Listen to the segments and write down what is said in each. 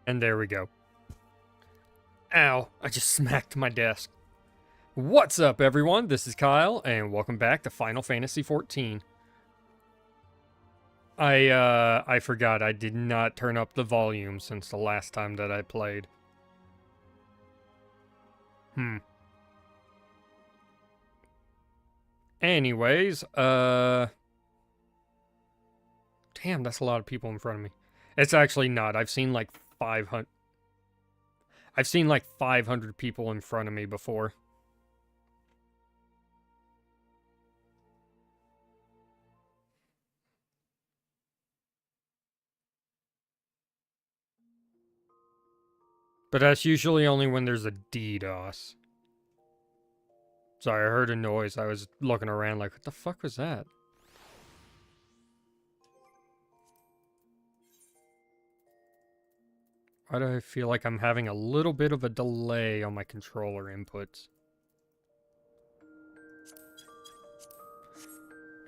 And there we go. Ow, I just smacked my desk. What's up, everyone? This is Kyle, and welcome back to Final Fantasy XIV. I forgot I did not turn up the volume since the last time that I played. Anyways, damn, that's a lot of people in front of me. It's actually not. I've seen like 500 people in front of me before. But that's usually only when there's a DDoS. Sorry, I heard a noise. I was looking around like, what the fuck was that? Why do I feel like I'm having a little bit of a delay on my controller inputs?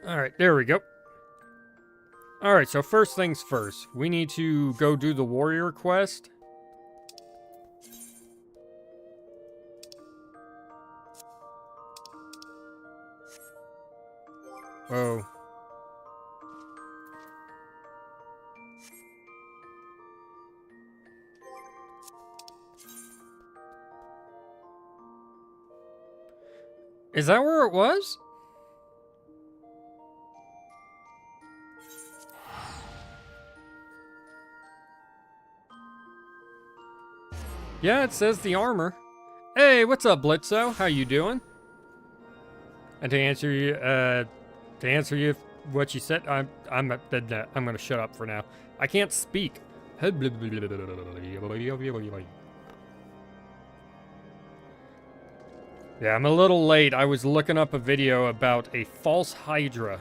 Alright, there we go. Alright, so first things first. We need to go do the warrior quest. Whoa. Is that where it was? Yeah, it says the armor. Hey, what's up, Blitzo? How you doing? And to answer you what you said, I'm gonna shut up for now. I can't speak. Yeah, I'm a little late. I was looking up a video about a false Hydra.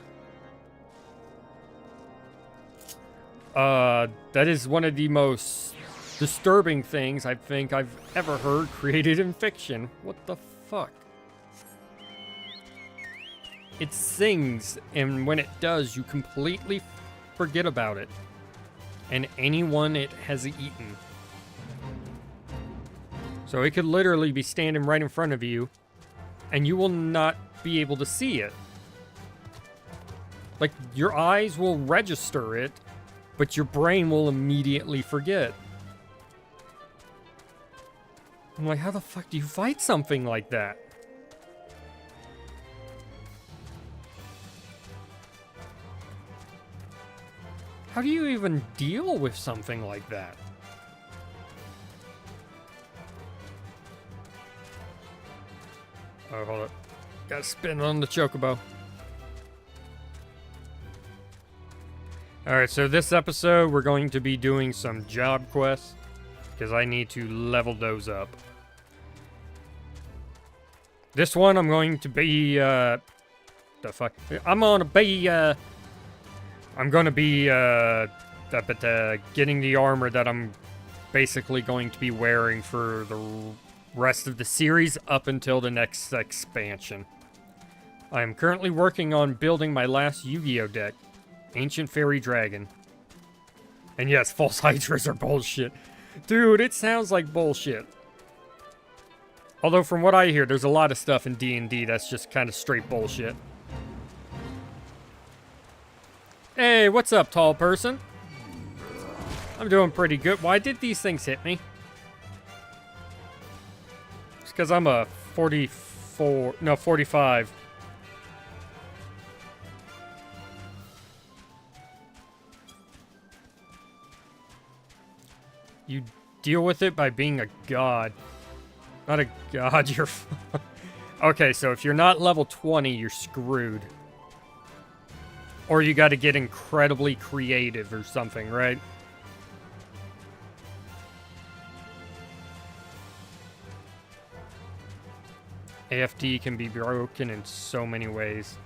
That is one of the most disturbing things I think I've ever heard created in fiction. What the fuck? It sings, and when it does, you completely forget about it. And anyone it has eaten. So it could literally be standing right in front of you, and you will not be able to see it. Like, your eyes will register it, but your brain will immediately forget. I'm like, how the fuck do you fight something like that? How do you even deal with something like that? Oh, hold up. Gotta spin on the chocobo. Alright, so this episode we're going to be doing some job quests, because I need to level those up. This one I'm going to be, the fuck? I'm gonna be, getting the armor that I'm basically going to be wearing for the rest of the series up until the next expansion. I am currently working on building my last Yu-Gi-Oh deck, Ancient Fairy Dragon. And yes, false Hydras are bullshit. Dude, it sounds like bullshit. Although from what I hear, there's a lot of stuff in D&D that's just kind of straight bullshit. Hey, what's up, tall person? I'm doing pretty good. Why did these things hit me? It's because I'm a 45. You deal with it by being a god. Not a god, you're... Okay, so if you're not level 20, you're screwed. Or you gotta get incredibly creative or something, right? AFD can be broken in so many ways.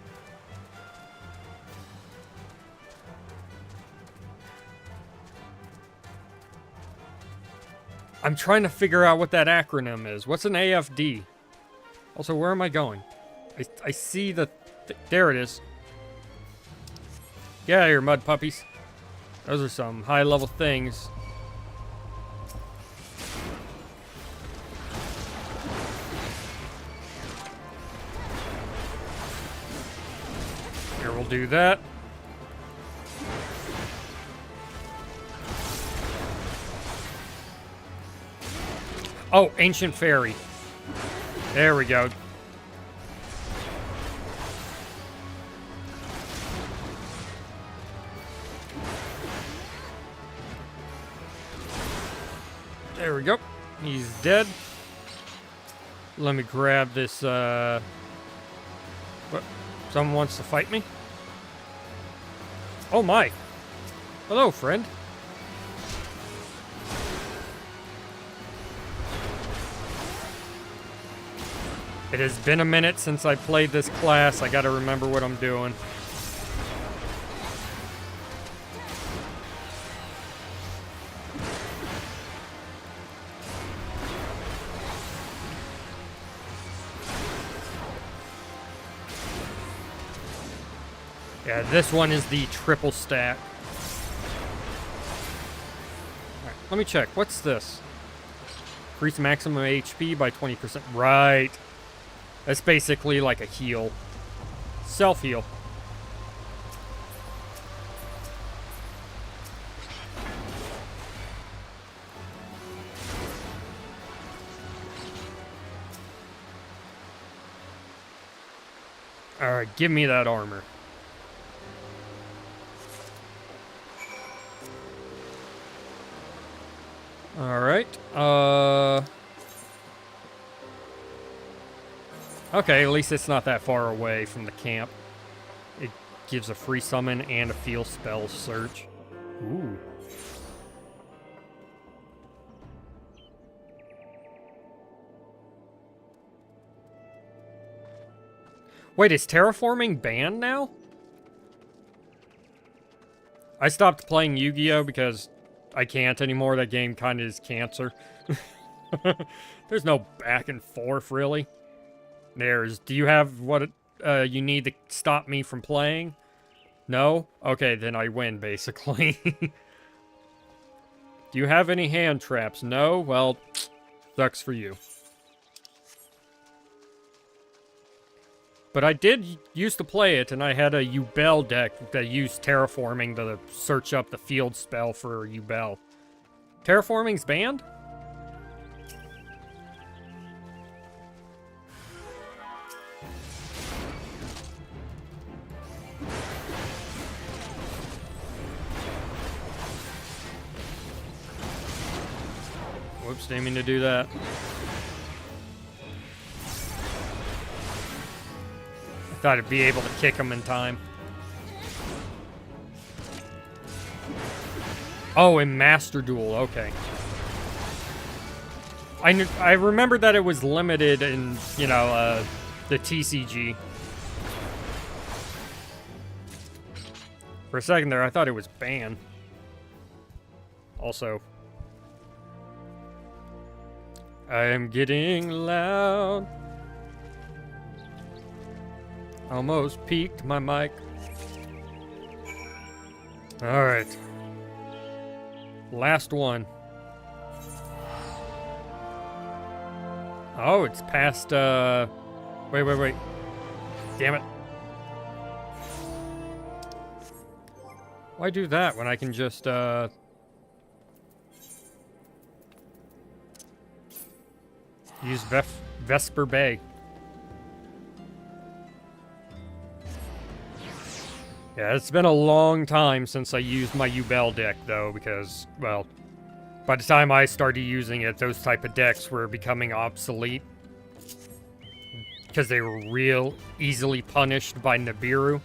I'm trying to figure out what that acronym is. What's an AFD? Also, where am I going? I see the... there it is. Get out of here, mud puppies. Those are some high-level things. do that. Oh, Ancient Fairy. There we go. There we go. He's dead. Let me grab this, What? Someone wants to fight me? Oh my. Hello, friend. It has been a minute since I played this class. I gotta remember what I'm doing. Yeah, this one is the triple stack. Alright, let me check. What's this? Increase maximum HP by 20%. Right. That's basically like a heal. Self-heal. Alright, give me that armor. Alright, okay, at least it's not that far away from the camp. It gives a free summon and a field spell search. Ooh. Wait, is terraforming banned now? I stopped playing Yu-Gi-Oh! Because I can't anymore. That game kind of is cancer. There's no back and forth, really. Do you have what you need to stop me from playing? No? Okay, then I win, basically. Do you have any hand traps? No? Well, sucks for you. But I did used to play it, and I had a Yubel deck that used terraforming to search up the field spell for Yubel. Terraforming's banned? Whoops, didn't mean to do that. Thought I'd be able to kick him in time. Oh, in Master Duel, okay. I remember that it was limited in, you know, the TCG. For a second there, I thought it was banned. Also, I am getting loud. Almost peaked my mic. Alright. Last one. Oh, it's past, wait. Damn it. Why do that when I can just, use Vesper Bay? Yeah, it's been a long time since I used my Yubel deck, though, because, well, by the time I started using it, those type of decks were becoming obsolete. Because they were real easily punished by Nibiru.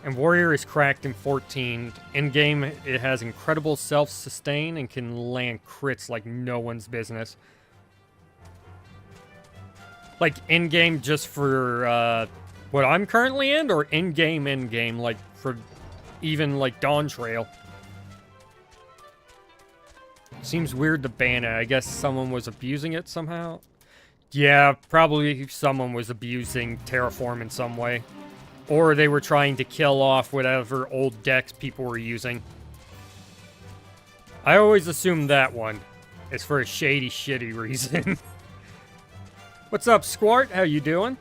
And Warrior is cracked in 14. In-game, it has incredible self-sustain and can land crits like no one's business. Like, in-game just for, what I'm currently in, or in-game, like, for even, like, Dawn Trail. Seems weird to ban it. I guess someone was abusing it somehow? Yeah, probably someone was abusing Terraform in some way. Or they were trying to kill off whatever old decks people were using. I always assume that one is for a shady, shitty reason. What's up, Squart? How you doing?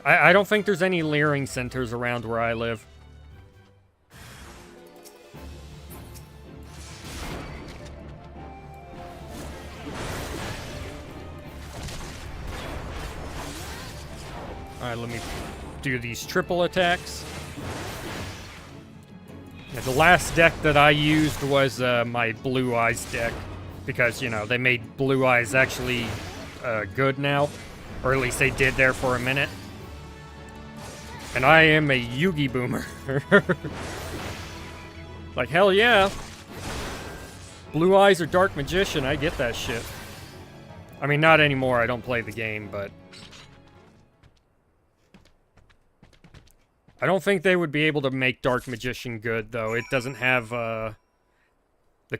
I don't think there's any leering centers around where I live. Alright, let me do these triple attacks. Now, the last deck that I used was my Blue Eyes deck. Because, you know, they made Blue Eyes actually good now. Or at least they did there for a minute. And I am a Yugi boomer. Like, hell yeah. Blue Eyes or Dark Magician, I get that shit. I mean, not anymore, I don't play the game, but... I don't think they would be able to make Dark Magician good, though. It doesn't have, the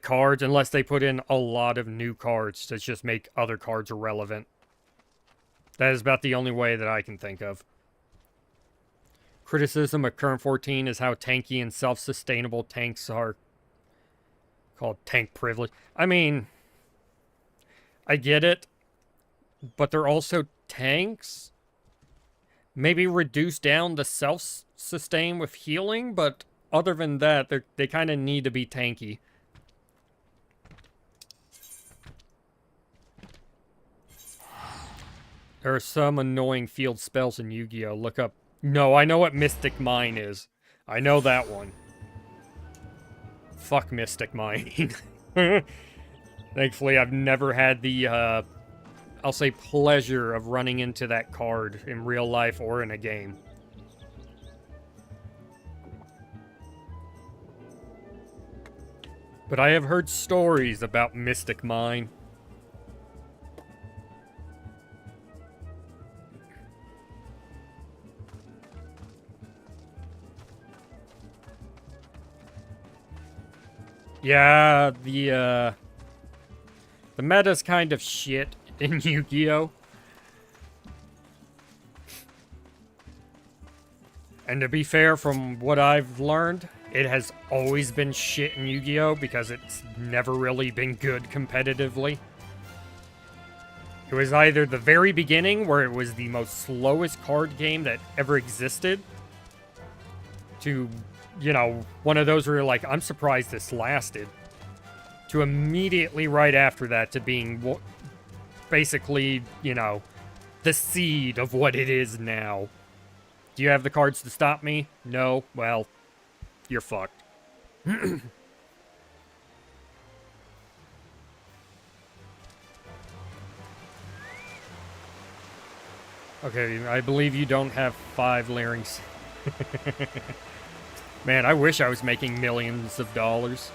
cards, unless they put in a lot of new cards to just make other cards irrelevant. That is about the only way that I can think of. Criticism of current 14 is how tanky and self-sustainable tanks are called tank privilege. I mean, I get it, but they're also tanks. Maybe reduce down the self-sustain with healing, but other than that, they kind of need to be tanky. There are some annoying field spells in Yu-Gi-Oh! Look up. No, I know what Mystic Mine is. I know that one. Fuck Mystic Mining. Thankfully, I've never had the, I'll say pleasure of running into that card in real life or in a game. But I have heard stories about Mystic Mine. Yeah, the meta's kind of shit in Yu-Gi-Oh! And to be fair, from what I've learned, it has always been shit in Yu-Gi-Oh! Because it's never really been good competitively. It was either the very beginning, where it was the most slowest card game that ever existed, to, you know, one of those where you're like, I'm surprised this lasted, to immediately right after that to being basically, you know, the seed of what it is now. Do you have the cards to stop me? No? Well, you're fucked. Okay, I believe you don't have 5 Larynx. Man, I wish I was making millions of dollars.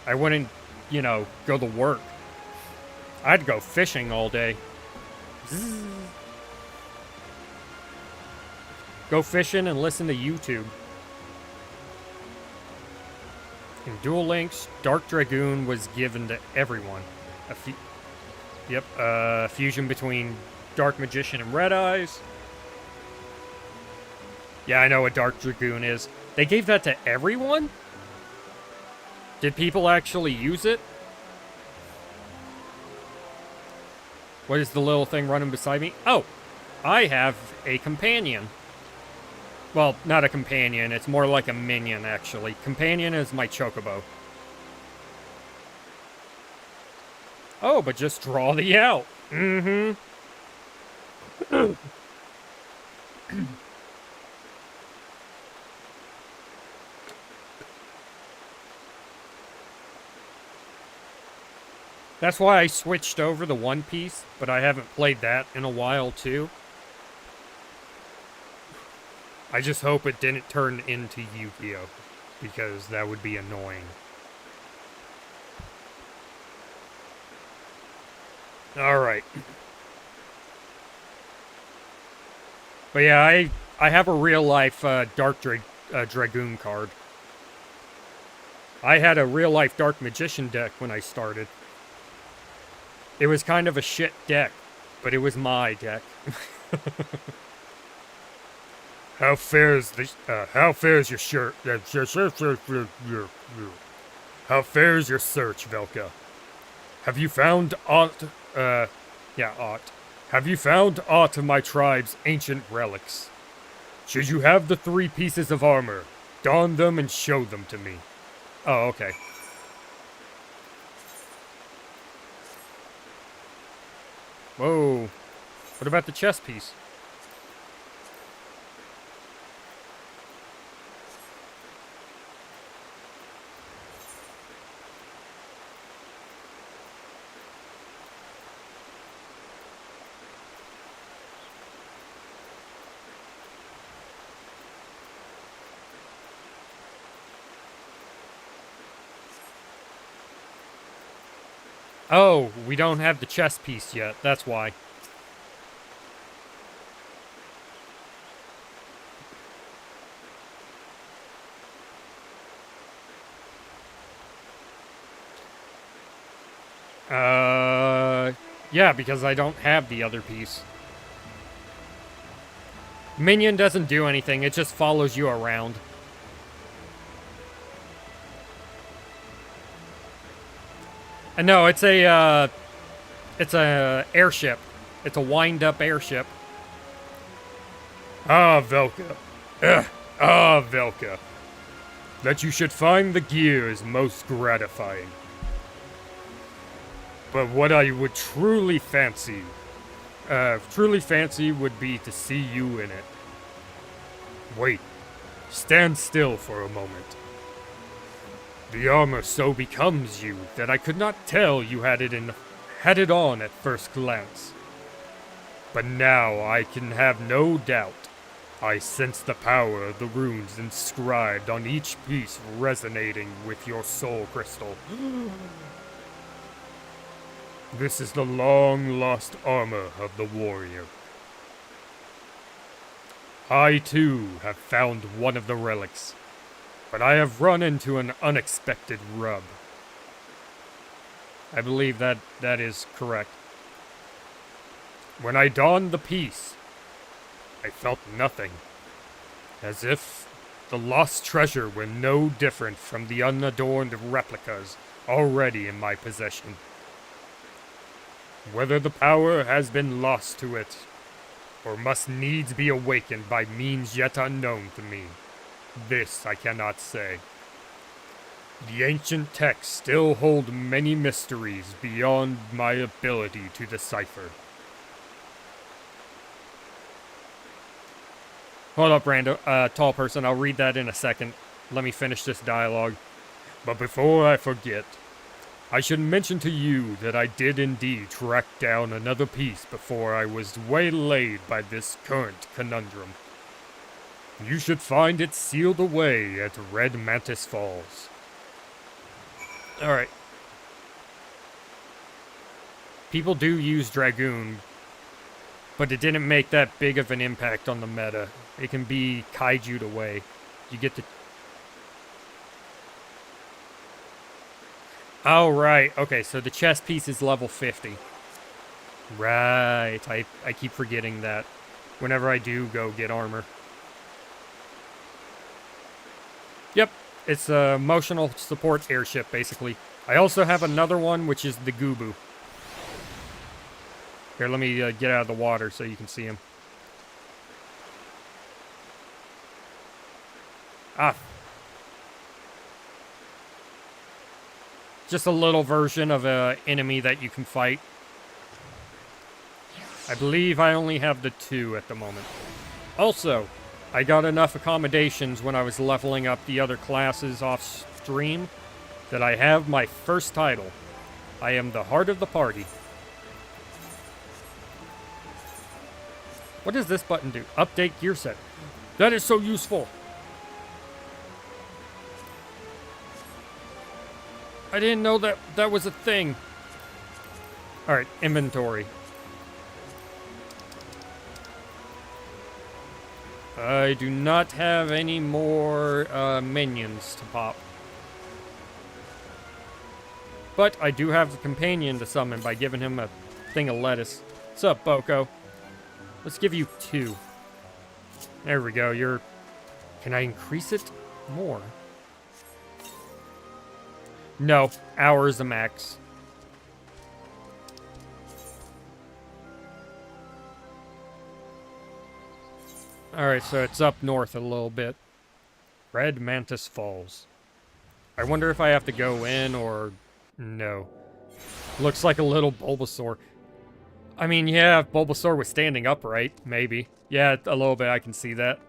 I wouldn't, you know, go to work. I'd go fishing all day. Zzz. Go fishing and listen to YouTube. In Duel Links, Dark Dragoon was given to everyone. Fusion between Dark Magician and Red Eyes. Yeah, I know what Dark Dragoon is. They gave that to everyone? Did people actually use it? What is the little thing running beside me? Oh, I have a companion. Well, not a companion. It's more like a minion, actually. Companion is my Chocobo. Oh, but just draw the out. Mm-hmm. That's why I switched over to One Piece, but I haven't played that in a while, too. I just hope it didn't turn into Yu-Gi-Oh! Because that would be annoying. Alright. But yeah, I have a real-life Dark Dragoon card. I had a real-life Dark Magician deck when I started. It was kind of a shit deck, but it was my deck. How fares your shirt? How fares your search, Velka? Have you found aught? Aught. Have you found aught of my tribe's ancient relics? Should you have the 3 pieces of armor, don them and show them to me. Oh, okay. Whoa. What about the chest piece? Oh, we don't have the chest piece yet. That's why. Yeah, because I don't have the other piece. Minion doesn't do anything, it just follows you around. No, it's a airship. It's a wind-up airship. Ah, Velka. Velka. That you should find the gear is most gratifying. But what I would truly fancy would be to see you in it. Wait. Stand still for a moment. The armor so becomes you that I could not tell you had it on at first glance. But now I can have no doubt. I sense the power of the runes inscribed on each piece resonating with your soul crystal. This is the long-lost armor of the warrior. I, too, have found one of the relics, but I have run into an unexpected rub. I believe that is correct. When I donned the piece, I felt nothing, as if the lost treasure were no different from the unadorned replicas already in my possession. Whether the power has been lost to it, or must needs be awakened by means yet unknown to me, this I cannot say. The ancient texts still hold many mysteries beyond my ability to decipher. Hold up, Rando. Tall person, I'll read that in a second. Let me finish this dialogue. But before I forget, I should mention to you that I did indeed track down another piece before I was waylaid by this current conundrum. You should find it sealed away at Red Mantis Falls. Alright. People do use Dragoon, but it didn't make that big of an impact on the meta. It can be kaiju'd away. You get to... Oh, right. Okay, so the chest piece is level 50. Right. I keep forgetting that whenever I do go get armor. Yep. It's a emotional support airship, basically. I also have another one, which is the Gubu. Here, let me get out of the water so you can see him. Ah. Just a little version of an enemy that you can fight. I believe I only have the 2 at the moment. Also, I got enough accommodations when I was leveling up the other classes off stream that I have my first title. I am the heart of the party. What does this button do? Update gear set. That is so useful. I didn't know that was a thing. Alright, inventory. I do not have any more minions to pop. But I do have a companion to summon by giving him a thing of lettuce. What's up, Boko? Let's give you 2. There we go, you're... Can I increase it more? No, hour is the max. Alright, so it's up north a little bit. Red Mantis Falls. I wonder if I have to go in or no. Looks like a little Bulbasaur. I mean, yeah, if Bulbasaur was standing upright, maybe. Yeah, a little bit, I can see that.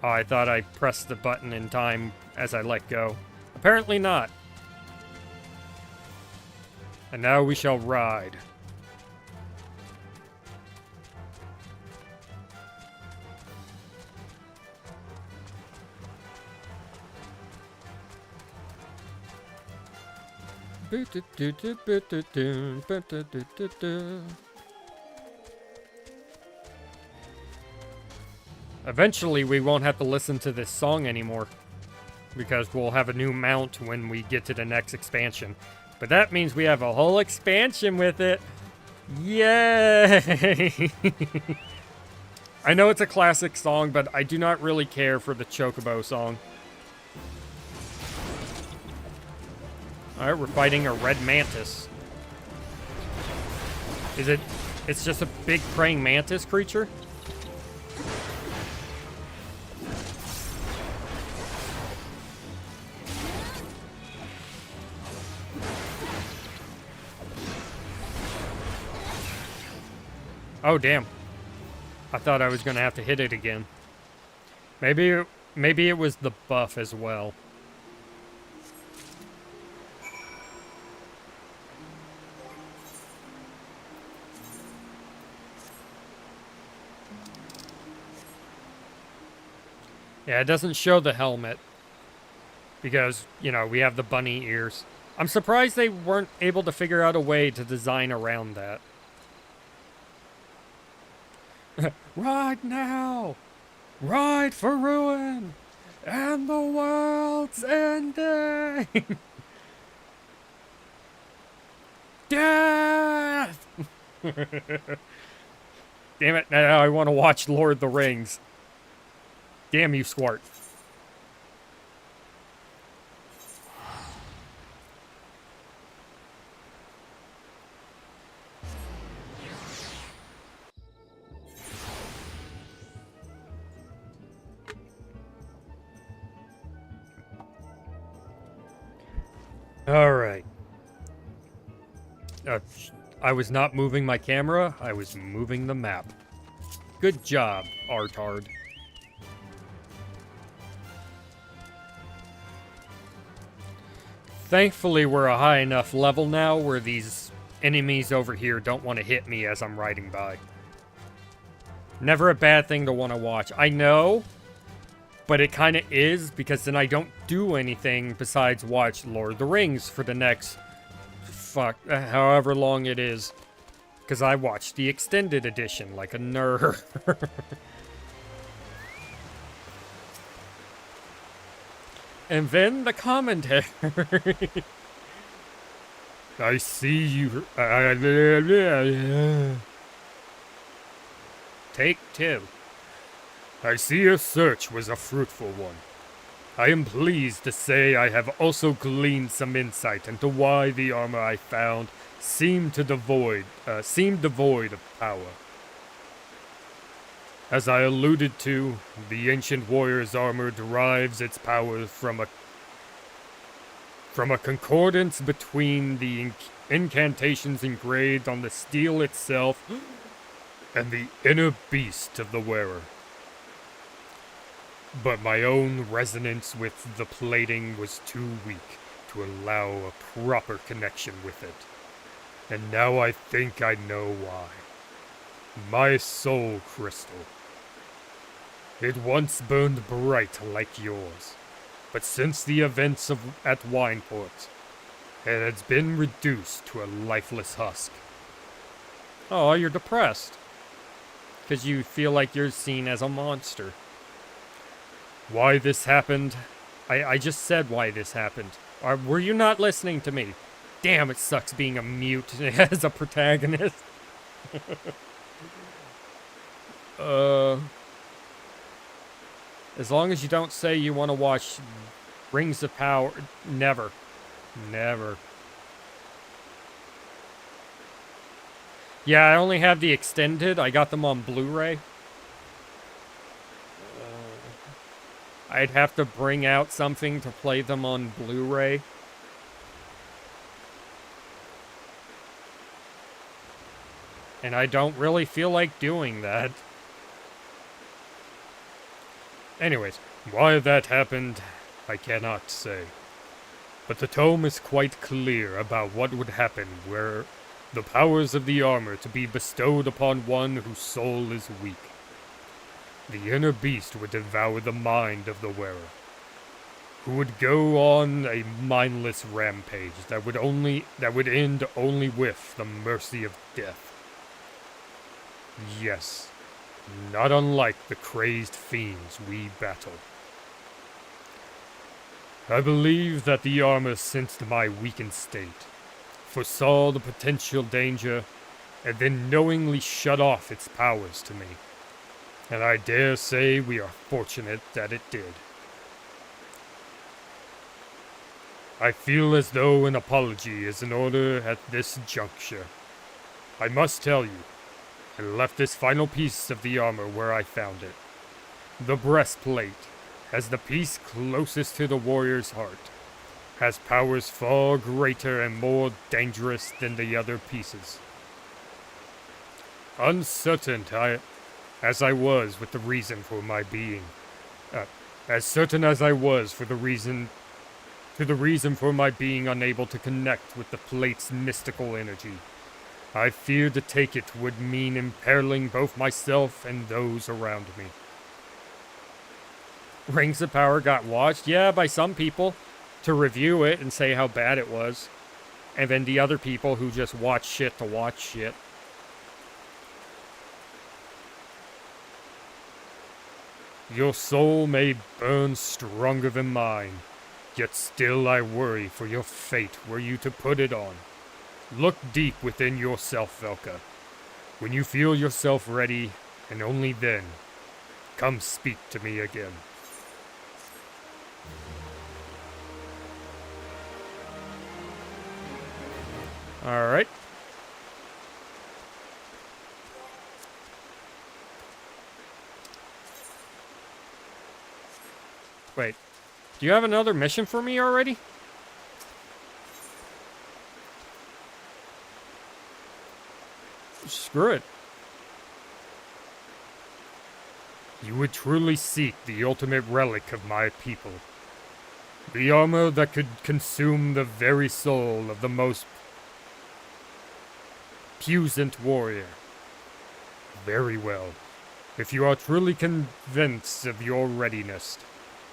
Oh, I thought I pressed the button in time as I let go. Apparently not. And now we shall ride. Eventually, we won't have to listen to this song anymore, because we'll have a new mount when we get to the next expansion. But that means we have a whole expansion with it. Yay! I know it's a classic song, but I do not really care for the Chocobo song. Alright, we're fighting a red mantis. It's just a big praying mantis creature? Oh, damn. I thought I was gonna have to hit it again. Maybe it was the buff as well. Yeah, it doesn't show the helmet. Because, you know, we have the bunny ears. I'm surprised they weren't able to figure out a way to design around that. Ride now! Ride for ruin! And the world's ending! Death! Damn it, now I want to watch Lord of the Rings. Damn you, Squart. Alright. I was not moving my camera, I was moving the map. Good job, Artard. Thankfully, we're a high enough level now where these enemies over here don't want to hit me as I'm riding by. Never a bad thing to want to watch. I know, but it kind of is, because then I don't do anything besides watch Lord of the Rings for the next, however long it is. Because I watched the extended edition like a nerd. And then the commentary. I see you. Take two. I see your search was a fruitful one. I am pleased to say I have also gleaned some insight into why the armor I found seemed devoid of power. As I alluded to, the ancient warrior's armor derives its power from a concordance between the incantations engraved on the steel itself and the inner beast of the wearer. But my own resonance with the plating was too weak to allow a proper connection with it. And now I think I know why. My soul crystal. It once burned bright like yours, but since the events at Wineport, it has been reduced to a lifeless husk. Oh, you're depressed. Because you feel like you're seen as a monster. Why this happened? I just said why this happened. Were you not listening to me? Damn, it sucks being a mute as a protagonist. As long as you don't say you want to watch Rings of Power. Never. Never. Yeah, I only have the extended. I got them on Blu-ray. I'd have to bring out something to play them on Blu-ray. And I don't really feel like doing that. Anyways, why that happened, I cannot say. But the tome is quite clear about what would happen were the powers of the armor to be bestowed upon one whose soul is weak. The inner beast would devour the mind of the wearer, who would go on a mindless rampage that would end only with the mercy of death. Yes, not unlike the crazed fiends we battle. I believe that the armor sensed my weakened state, foresaw the potential danger, and then knowingly shut off its powers to me. And I dare say we are fortunate that it did. I feel as though an apology is in order at this juncture. I must tell you, I left this final piece of the armor where I found it. The breastplate, as the piece closest to the warrior's heart, has powers far greater and more dangerous than the other pieces. Uncertain as I was with the reason for my being, as certain as I was for the reason for my being unable to connect with the plate's mystical energy, I feared to take it would mean imperiling both myself and those around me. Rings of Power got watched, yeah, by some people, to review it and say how bad it was. And then the other people who just watch shit to watch shit. Your soul may burn stronger than mine, yet still I worry for your fate were you to put it on. Look deep within yourself, Velka. When you feel yourself ready, and only then, come speak to me again. Alright. Wait, do you have another mission for me already? Screw it. You would truly seek the ultimate relic of my people. The armor that could consume the very soul of the most puissant warrior. Very well. If you are truly convinced of your readiness,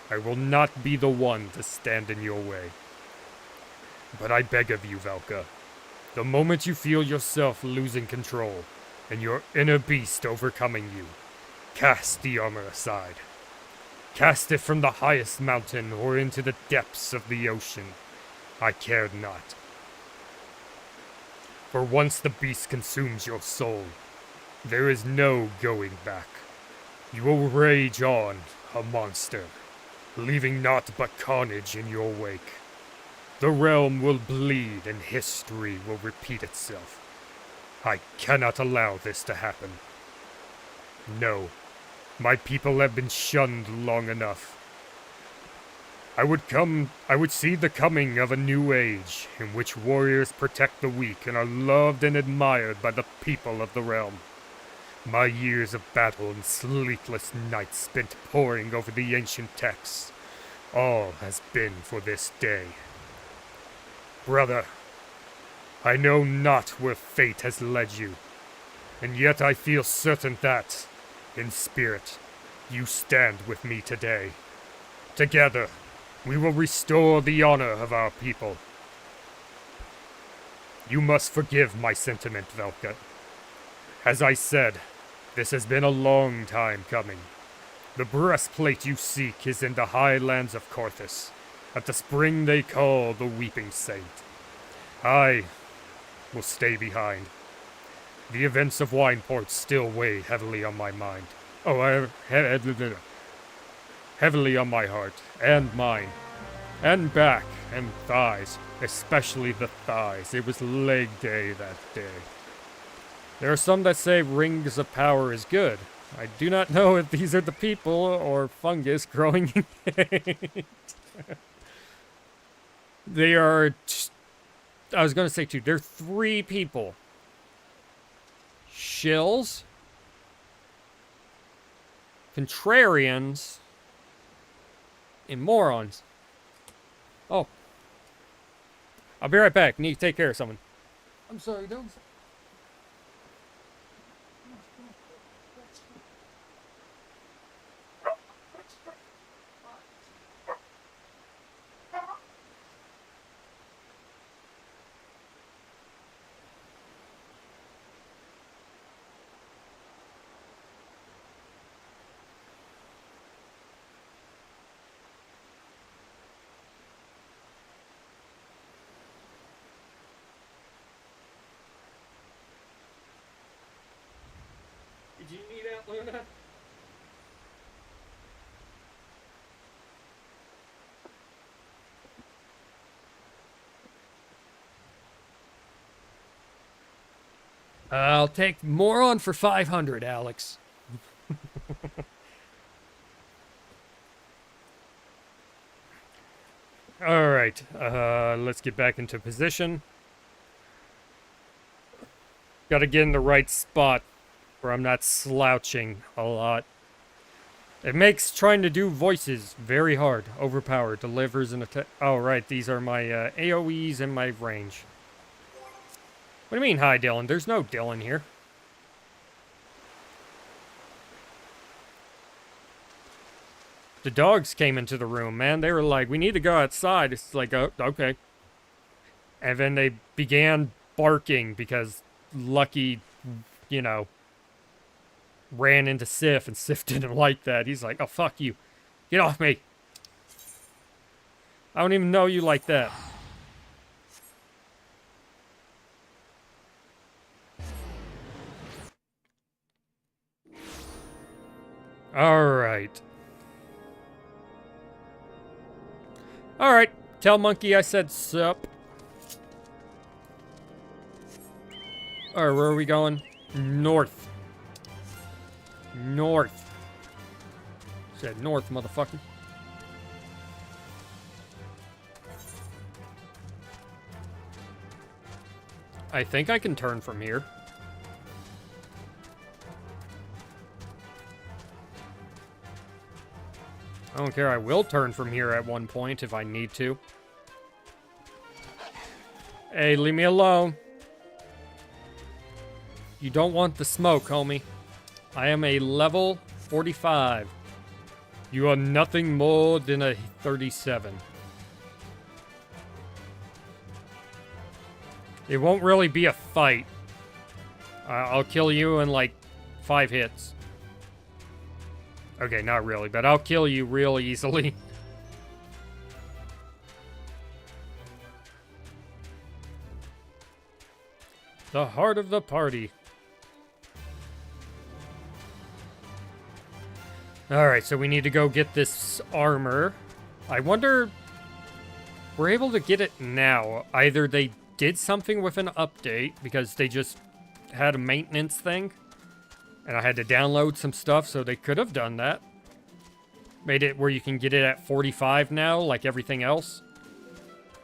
I will not be the one to stand in your way. But I beg of you, Velka, the moment you feel yourself losing control, and your inner beast overcoming you, cast the armor aside. Cast it from the highest mountain or into the depths of the ocean. I care not. For once the beast consumes your soul, there is no going back. You will rage on, a monster, leaving naught but carnage in your wake. The realm will bleed and history will repeat itself. I cannot allow this to happen. No, my people have been shunned long enough. I would see the coming of a new age in which warriors protect the weak and are loved and admired by the people of the realm. My years of battle and sleepless nights spent poring over the ancient texts, all has been for this day. Brother, I know not where fate has led you, and yet I feel certain that, in spirit, you stand with me today. Together, we will restore the honor of our people. You must forgive my sentiment, Velka. As I said, this has been a long time coming. The breastplate you seek is in the highlands of Karthus, at the spring they call the Weeping Saint. I will stay behind. The events of Wineport still weigh heavily on my mind. Heavily on my heart, and mind, and back, and thighs, especially the thighs. It was leg day that day. There are some that say rings of power is good. I do not know if these are the people or fungus growing in it. They are... I was going to say two. They're 3 people. Shills. Contrarians. And morons. Oh. I'll be right back. Need to take care of someone. I'm sorry, dogs. Did you need that, Luna? I'll take moron for 500, Alex. Alright, let's get back into position. Gotta get in the right spot where I'm not slouching a lot. It makes trying to do voices very hard. Overpowered, delivers an attack. Oh, right, these are my AoEs and my range. What do you mean, hi, Dylan? There's no Dylan here. The dogs came into the room, man. They were like, we need to go outside. It's like, oh, okay. And then they began barking because Lucky, you know, ran into Sif, and Sif didn't like that. He's like, oh, fuck you. Get off me. I don't even know you like that. Alright. Alright. Tell Monkey I said sup. Alright, where are we going? North. North. Said north, motherfucker. I think I can turn from here. I don't care, I will turn from here at one point if I need to. Hey, leave me alone. You don't want the smoke, homie. I am a level 45. You are nothing more than a 37. It won't really be a fight. I'll kill you in like 5 hits. Okay, not really, but I'll kill you real easily. The heart of the party. Alright, so we need to go get this armor. I wonder... We're able to get it now. Either they did something with an update, because they just had a maintenance thing. And I had to download some stuff, so they could have done that. Made it where you can get it at 45 now, like everything else.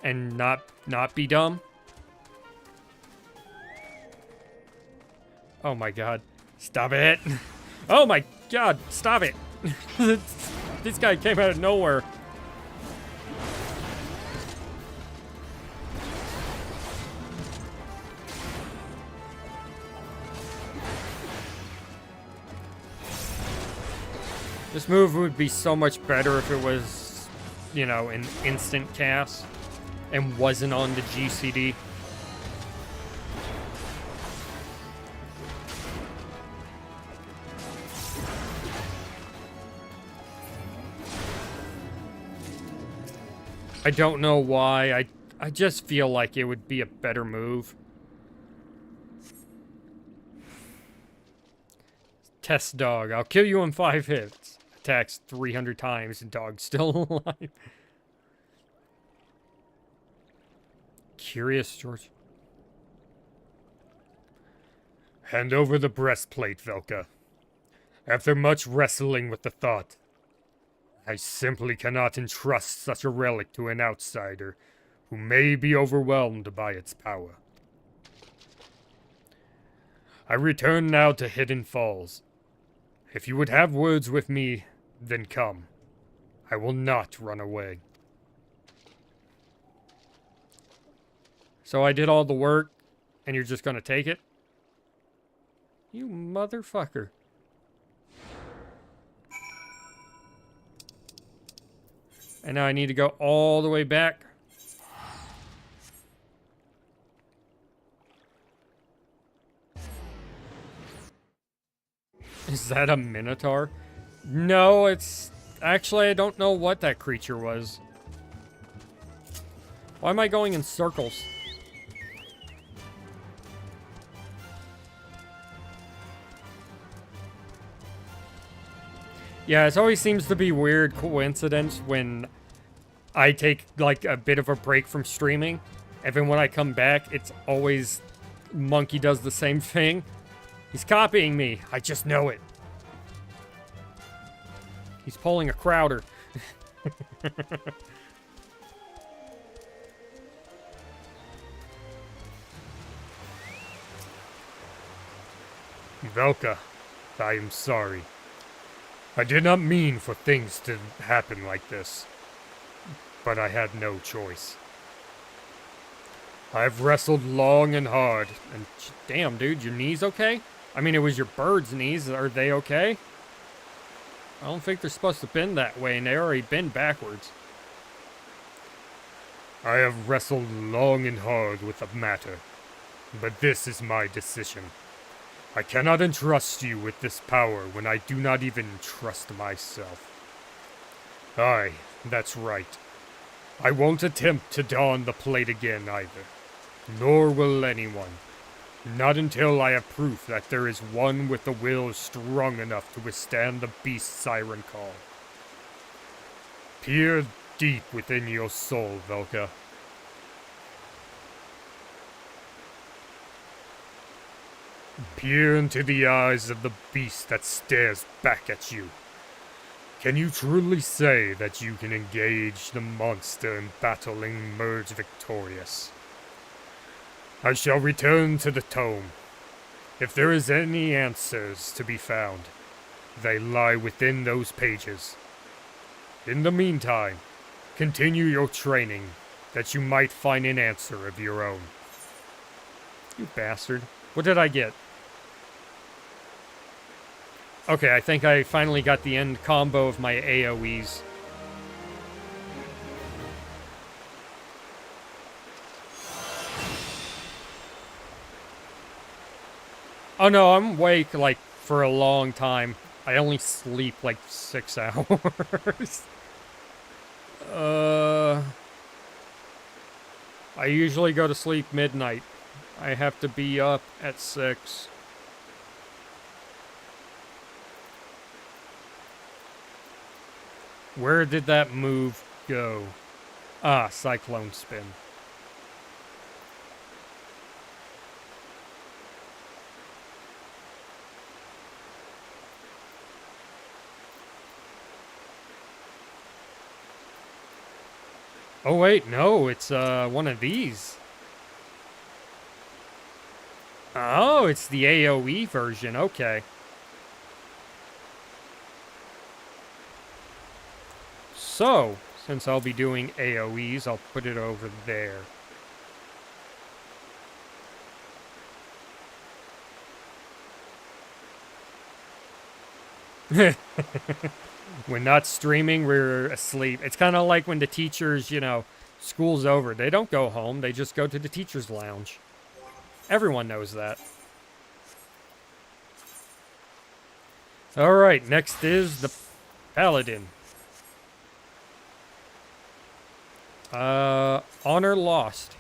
And not be dumb. Oh my god. Stop it. Oh my god, stop it. This guy came out of nowhere. This move would be so much better if it was, you know, an instant cast and wasn't on the GCD. I don't know why. I just feel like it would be a better move. Test dog. I'll kill you in 5 hits. Attacks 300 times and dog's still alive. Curious George. Hand over the breastplate, Velka. After much wrestling with the thought, I simply cannot entrust such a relic to an outsider who may be overwhelmed by its power. I return now to Hidden Falls. If you would have words with me, then come. I will not run away. So I did all the work, and you're just gonna take it? You motherfucker. And now I need to go all the way back. Is that a Minotaur? No, it's... Actually, I don't know what that creature was. Why am I going in circles? Yeah, it always seems to be weird coincidence when I take, like, a bit of a break from streaming. And then when I come back, it's always... Monkey does the same thing. He's copying me. I just know it. He's pulling a Crowder. Velka, I am sorry. I did not mean for things to happen like this, but I had no choice. I've wrestled long and hard, and damn, dude, your knees okay? I mean, it was your bird's knees. Are they okay? I don't think they're supposed to bend that way, and they already bend backwards. I have wrestled long and hard with the matter, but this is my decision. I cannot entrust you with this power when I do not even trust myself. Aye, that's right. I won't attempt to don the plate again either. Nor will anyone. Not until I have proof that there is one with the will strong enough to withstand the beast's siren call. Peer deep within your soul, Velka. Peer into the eyes of the beast that stares back at you. Can you truly say that you can engage the monster in battle and emerge victorious? I shall return to the tome. If there is any answers to be found, they lie within those pages. In the meantime, continue your training, that you might find an answer of your own. You bastard. What did I get? Okay, I think I finally got the end combo of my AoEs. Oh no, I'm awake, like, for a long time. I only sleep, like, 6 hours. I usually go to sleep midnight. I have to be up at 6. Where did that move go? Ah, Cyclone Spin. Oh wait, no, it's one of these. Oh, it's the AoE version, okay. So, since I'll be doing AoEs, I'll put it over there. When not streaming, we're asleep. It's kind of like when the teachers, you know, school's over. They don't go home, they just go to the teacher's lounge. Everyone knows that. Alright, next is the Paladin. Honor lost.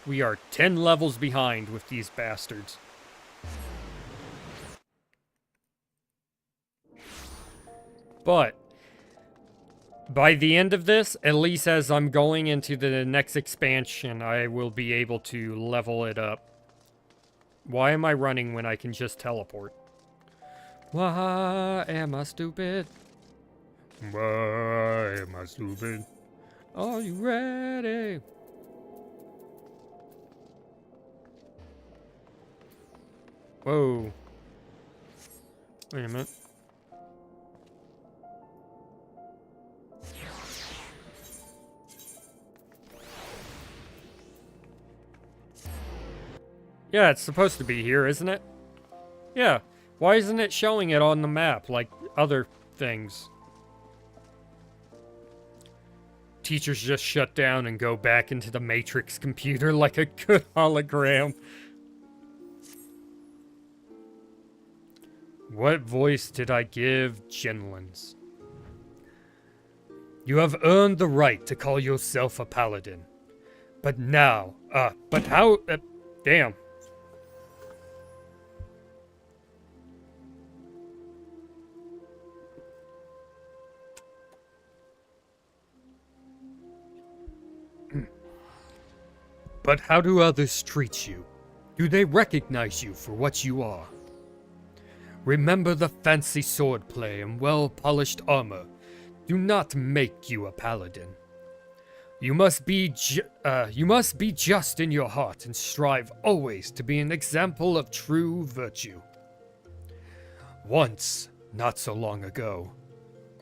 We are 10 levels behind with these bastards. But by the end of this, at least as I'm going into the next expansion, I will be able to level it up. Why am I running when I can just teleport? Why am I stupid? Why am I stupid? Are you ready? Whoa. Wait a minute. Yeah, it's supposed to be here, isn't it? Yeah. Why isn't it showing it on the map like other things? Teachers just shut down and go back into the Matrix computer like a good hologram. What voice did I give Jinlins? You have earned the right to call yourself a paladin. But now, but how, damn. But how do others treat you? Do they recognize you for what you are? Remember the fancy swordplay and well-polished armor do not make you a paladin. You must be just in your heart and strive always to be an example of true virtue. Once, not so long ago,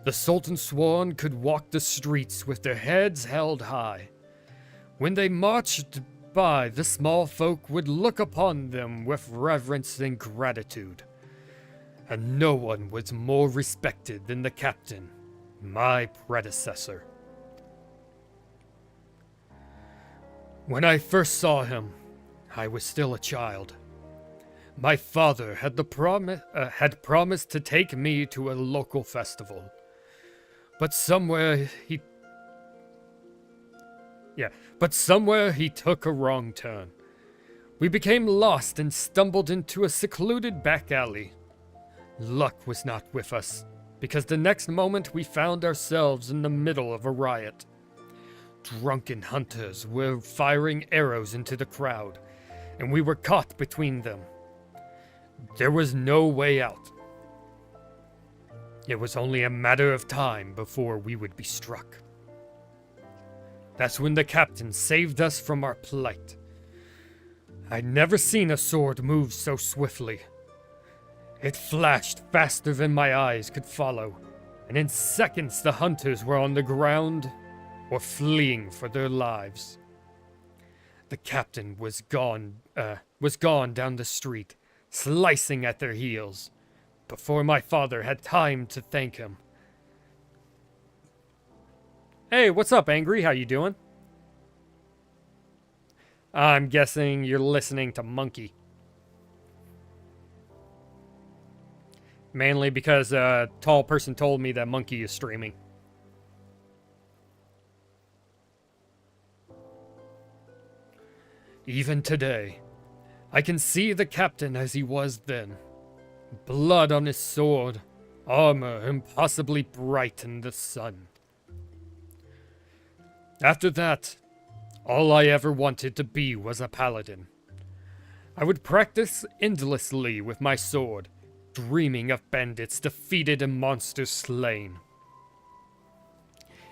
the Sultan Sworn could walk the streets with their heads held high. When they marched by, the small folk would look upon them with reverence and gratitude. And no one was more respected than the captain, my predecessor. When I first saw him, I was still a child. My father had promised to take me to a local festival. But somewhere he took a wrong turn. We became lost and stumbled into a secluded back alley. Luck was not with us, because the next moment we found ourselves in the middle of a riot. Drunken hunters were firing arrows into the crowd, and we were caught between them. There was no way out. It was only a matter of time before we would be struck. That's when the captain saved us from our plight. I'd never seen a sword move so swiftly. It flashed faster than my eyes could follow, and in seconds the hunters were on the ground or fleeing for their lives. The captain was gone down the street, slicing at their heels, before my father had time to thank him. Hey, what's up, Angry? How you doing? I'm guessing you're listening to Monkey. Mainly because a tall person told me that Monkey is streaming. Even today, I can see the captain as he was then. Blood on his sword, armor impossibly bright in the sun. After that, all I ever wanted to be was a paladin. I would practice endlessly with my sword, dreaming of bandits defeated and monsters slain.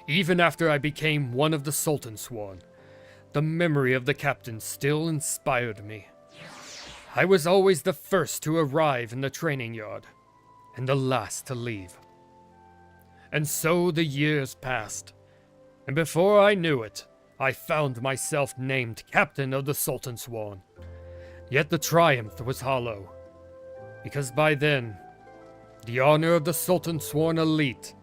Even after I became one of the Sultan Sworn, the memory of the captain still inspired me. I was always the first to arrive in the training yard, and the last to leave. And so the years passed, and before I knew it, I found myself named captain of the Sultan Sworn. Yet the triumph was hollow, because by then, the honor of the Sultan Sworn elite,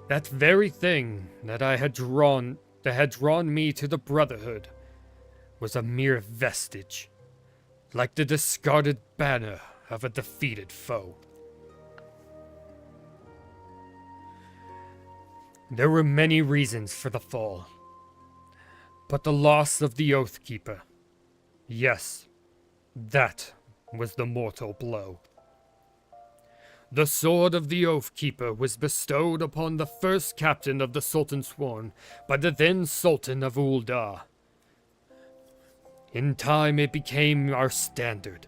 that very thing that had drawn me to the Brotherhood, was a mere vestige, like the discarded banner of a defeated foe. There were many reasons for the fall, but the loss of the Oathkeeper, yes, that was the mortal blow. The sword of the Oathkeeper was bestowed upon the first captain of the Sultan Sworn by the then Sultan of Uldar. In time it became our standard,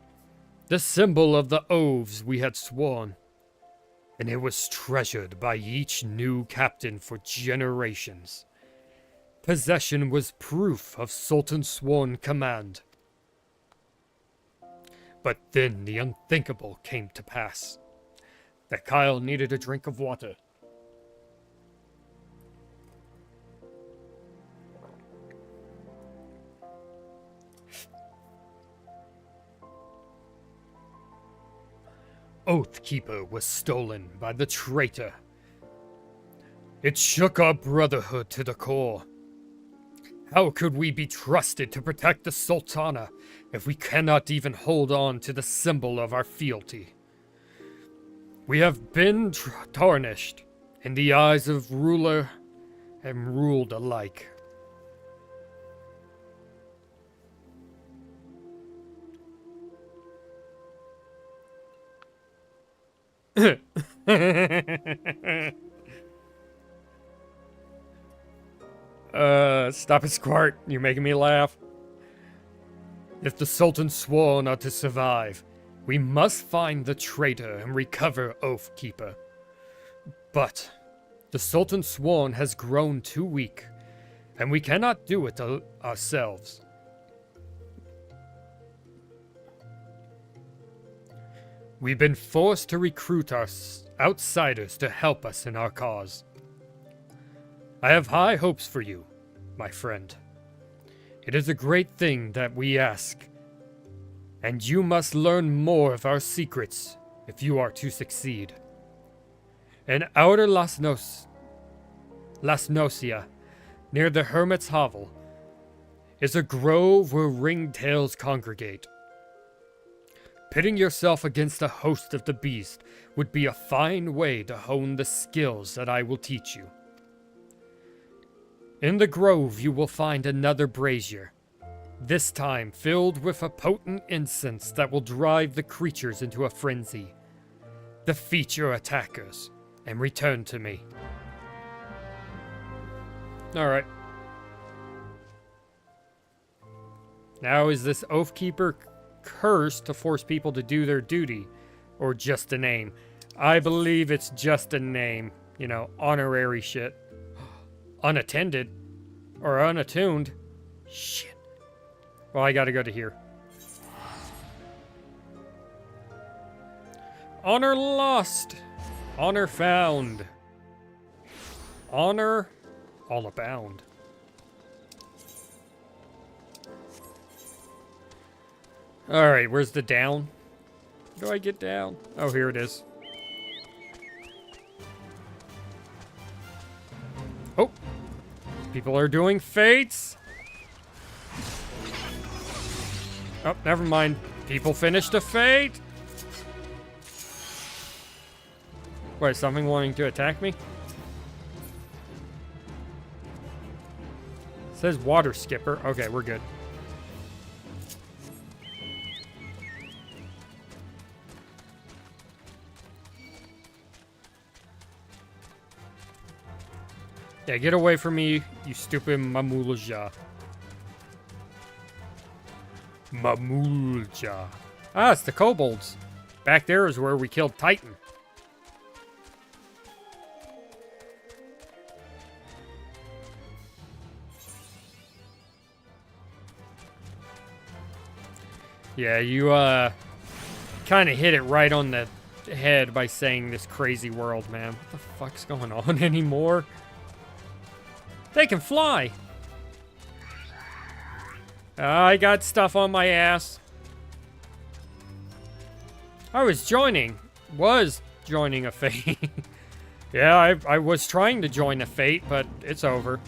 the symbol of the oaths we had sworn, and it was treasured by each new captain for generations. Possession was proof of Sultan's sworn command. But then the unthinkable came to pass. That Kyle needed a drink of water. Oathkeeper was stolen by the traitor. It shook our brotherhood to the core. How could we be trusted to protect the Sultana if we cannot even hold on to the symbol of our fealty? We have been tarnished in the eyes of ruler and ruled alike. Stop it, Squirt. You're making me laugh. If the Sultan's sworn are to survive, we must find the traitor and recover Oathkeeper. But the Sultan's sworn has grown too weak, and we cannot do it ourselves. We've been forced to recruit our outsiders to help us in our cause. I have high hopes for you, my friend. It is a great thing that we ask, and you must learn more of our secrets if you are to succeed. In outer Las Nocia, near the Hermit's Hovel, is a grove where ringtails congregate. Pitting yourself against a host of the beast would be a fine way to hone the skills that I will teach you. In the grove you will find another brazier, this time filled with a potent incense that will drive the creatures into a frenzy. Defeat your attackers, and return to me. Alright. Now is this Oathkeeper cursed to force people to do their duty, or just a name? I believe it's just a name. You know, honorary shit. Unattended? Or unattuned? Shit. Well, I gotta go to here. Honor lost. Honor found. Honor all abound. Alright, where's the down? How do I get down? Oh, here it is. Oh! People are doing fates! Oh, never mind. People finished a fate! Wait, something wanting to attack me? It says water skipper. Okay, we're good. Yeah, get away from me, you stupid Mamulja. Mamulja. Ah, it's the kobolds. Back there is where we killed Titan. Yeah, you, kind of hit it right on the head by saying this crazy world, man. What the fuck's going on anymore? They can fly! I got stuff on my ass. I was joining a fate. Yeah, I was trying to join a fate, but it's over.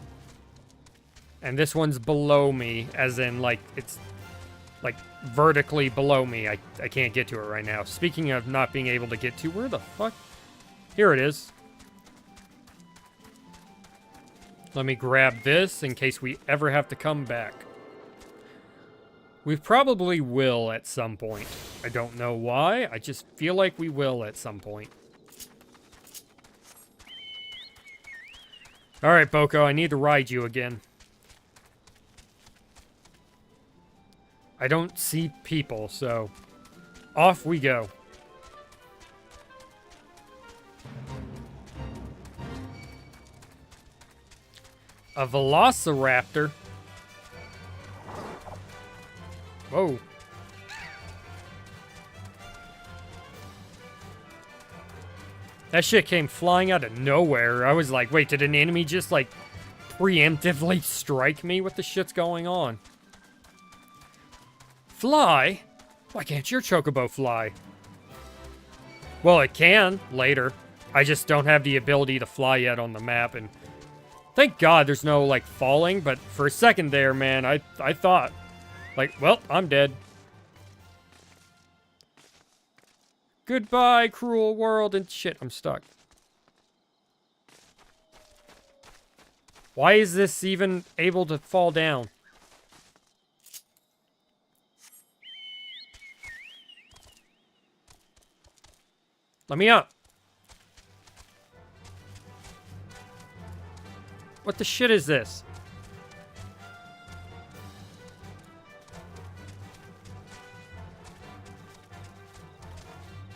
And this one's below me, as in, like, it's, like, vertically below me. I can't get to it right now. Speaking of not being able to get to, where the fuck? Here it is. Let me grab this in case we ever have to come back. We probably will at some point. I don't know why. I just feel like we will at some point. Alright, Boko, I need to ride you again. I don't see people, so... Off we go. A velociraptor. Whoa. That shit came flying out of nowhere. I was like, wait, did an enemy just, like, preemptively strike me? What the shit's going on? Fly? Why can't your chocobo fly? Well, it can, later. I just don't have the ability to fly yet on the map, and thank God there's no, like, falling, but for a second there, man, I thought, like, well, I'm dead. Goodbye, cruel world, and shit, I'm stuck. Why is this even able to fall down? Let me up. What the shit is this?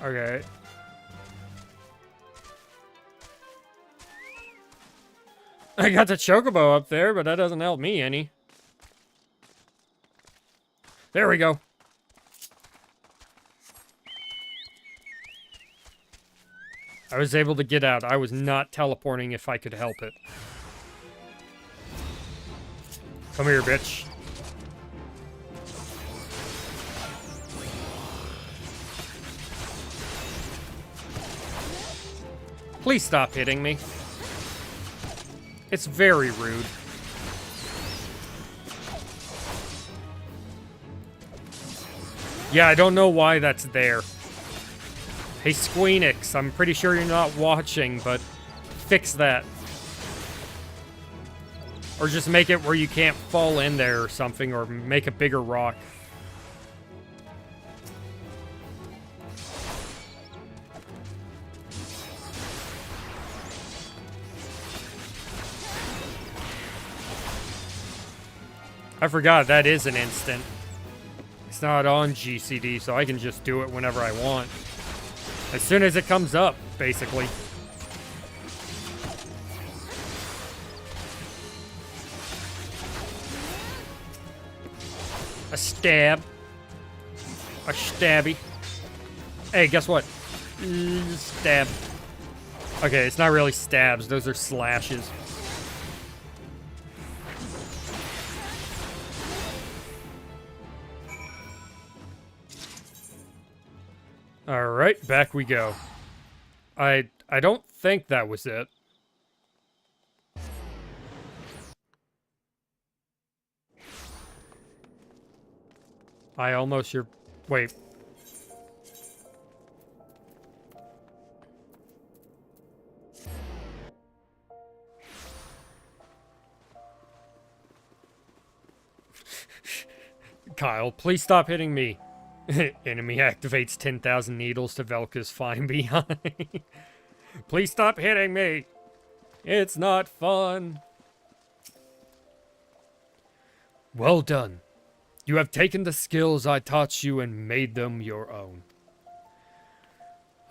Okay. I got the chocobo up there, but that doesn't help me any. There we go. I was able to get out. I was not teleporting if I could help it. Come here, bitch. Please stop hitting me. It's very rude. Yeah, I don't know why that's there. Hey, Squeenix, I'm pretty sure you're not watching, but fix that. Or just make it where you can't fall in there or something, or make a bigger rock. I forgot that is an instant. It's not on GCD, so I can just do it whenever I want. As soon as it comes up, basically. A stab. A stabby. Hey, guess what? Stab. Okay, it's not really stabs. Those are slashes. Alright, back we go. I don't think that was it. I almost your... Wait. Kyle, please stop hitting me. Enemy activates 10,000 needles to Velka's fine behind. Please stop hitting me. It's not fun. Well done. You have taken the skills I taught you and made them your own.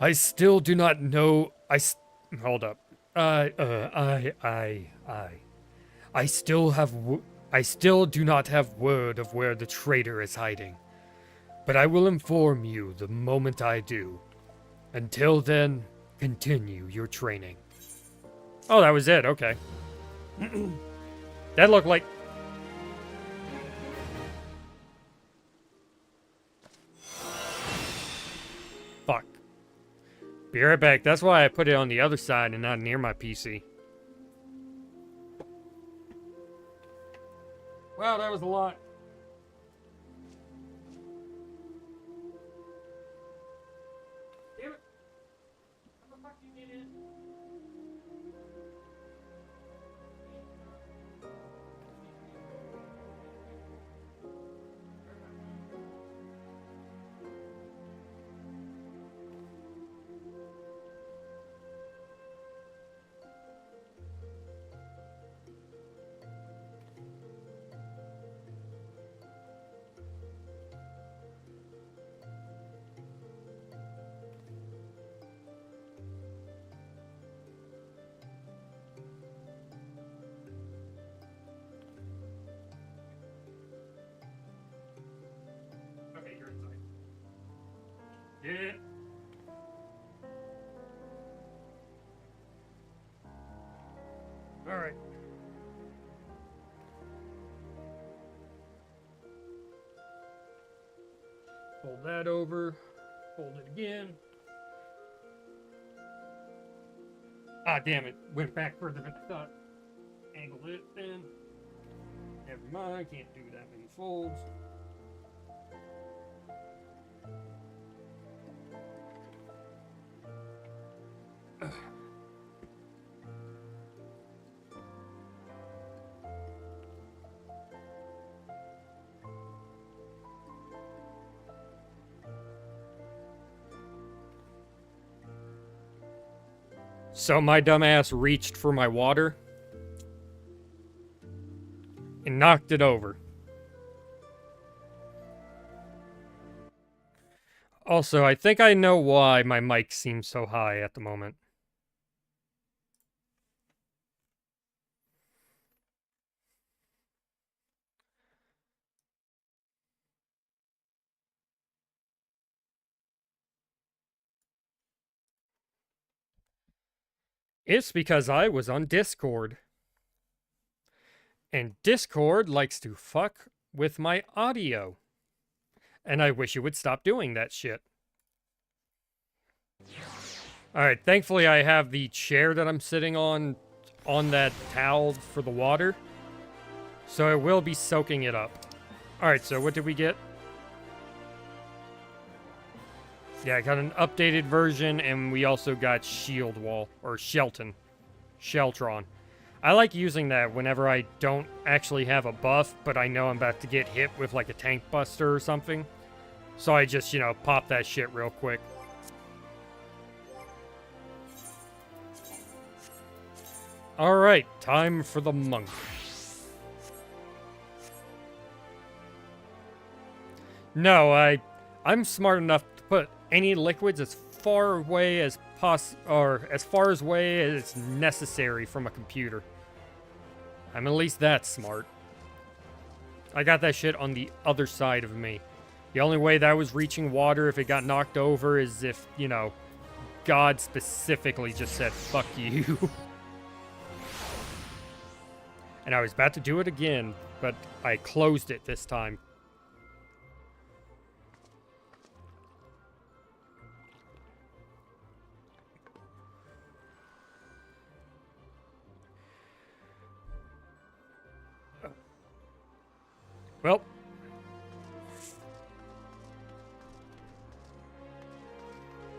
I still do not know... Hold up. I still do not have word of where the traitor is hiding. But I will inform you the moment I do. Until then, continue your training. Oh, that was it. Okay. That looked like... Fuck. Be right back. That's why I put it on the other side and not near my PC. Wow, that was a lot. Damn it. How the fuck do you get in? Yeah. All right. Fold that over. Fold it again. Ah, damn it. Went back further than I thought. Angle it then. Never mind. Can't do that many folds. So my dumbass reached for my water and knocked it over. Also, I think I know why my mic seems so high at the moment. It's because I was on Discord. And Discord likes to fuck with my audio. And I wish it would stop doing that shit. Alright, thankfully I have the chair that I'm sitting on that towel for the water. So it will be soaking it up. Alright, so what did we get? Yeah, I got an updated version, and we also got Shield Wall, or Shelton. Sheltron. I like using that whenever I don't actually have a buff, but I know I'm about to get hit with like a tank buster or something. So I just, pop that shit real quick. Alright, time for the monk. No, I'm smart enough to put any liquids as far away as as far away as necessary from a computer. I'm at least that smart. I got that shit on the other side of me. The only way that was reaching water if it got knocked over is if, God specifically just said, fuck you. And I was about to do it again, but I closed it this time. Well.